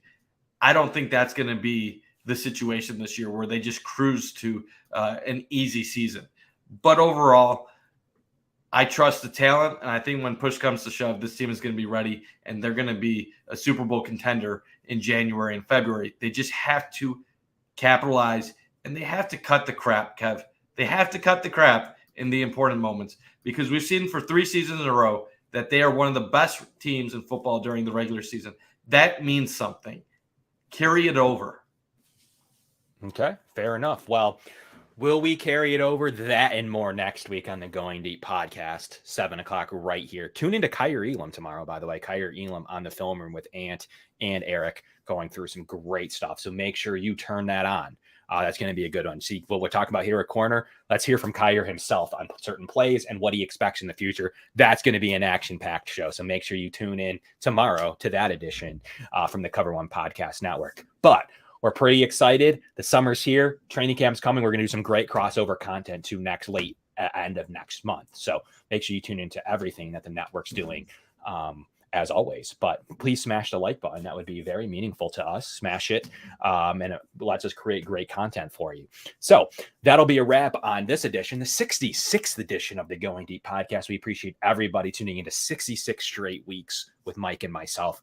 I don't think that's going to be the situation this year where they just cruise to an easy season. But overall, I trust the talent, and I think when push comes to shove, this team is going to be ready, and they're going to be a Super Bowl contender in January and February. They just have to capitalize, and they have to cut the crap, Kev. They have to cut the crap in the important moments, because we've seen for 3 seasons in a row that they are one of the best teams in football during the regular season. That means something. Carry it over. Okay, fair enough. Well, will we carry it over? That and more next week on the Going Deep podcast, 7 o'clock right here. Tune into Kyrie Elam tomorrow, by the way. Kyrie Elam on the film room with Ant and Eric going through some great stuff. So make sure you turn that on. That's going to be a good one. See what we're talking about here at Corner. Let's hear from Kyrie himself on certain plays and what he expects in the future. That's going to be an action-packed show. So make sure you tune in tomorrow to that edition from the Cover One Podcast Network. But we're pretty excited. The summer's here. Training camp's coming. We're going to do some great crossover content to end of next month. So make sure you tune into everything that the network's doing as always. But please smash the like button. That would be very meaningful to us. Smash it. And it lets us create great content for you. So that'll be a wrap on this edition, the 66th edition of the Going Deep podcast. We appreciate everybody tuning into 66 straight weeks with Mike and myself.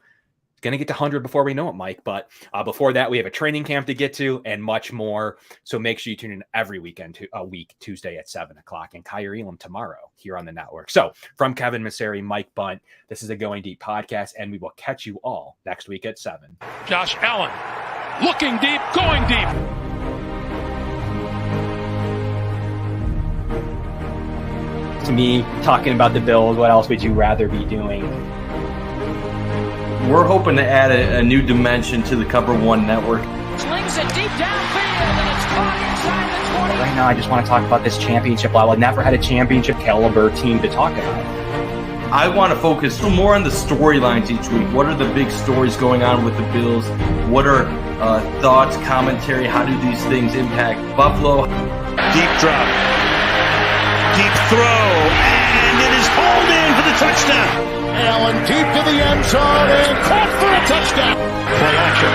Going to get to 100 before we know it, Mike. But before that, we have a training camp to get to and much more. So make sure you tune in every weekend, Tuesday at 7 o'clock, and Kyrie Elam tomorrow here on the network. So from Kevin Masseri, Mike Bunt, this is a Going Deep podcast, and we will catch you all next week at 7. Josh Allen looking deep, going deep. To me, talking about the Bills, what else would you rather be doing? We're hoping to add a new dimension to the Cover One network. Slings it deep downfield, and it's caught inside the 20. Right now, I just want to talk about this championship level. I've never had a championship caliber team to talk about. I want to focus more on the storylines each week. What are the big stories going on with the Bills? What are thoughts, commentary? How do these things impact Buffalo? Deep drop. Deep throw. And it is hauled in for the touchdown. Allen deep to the end zone and caught for a touchdown. Play action.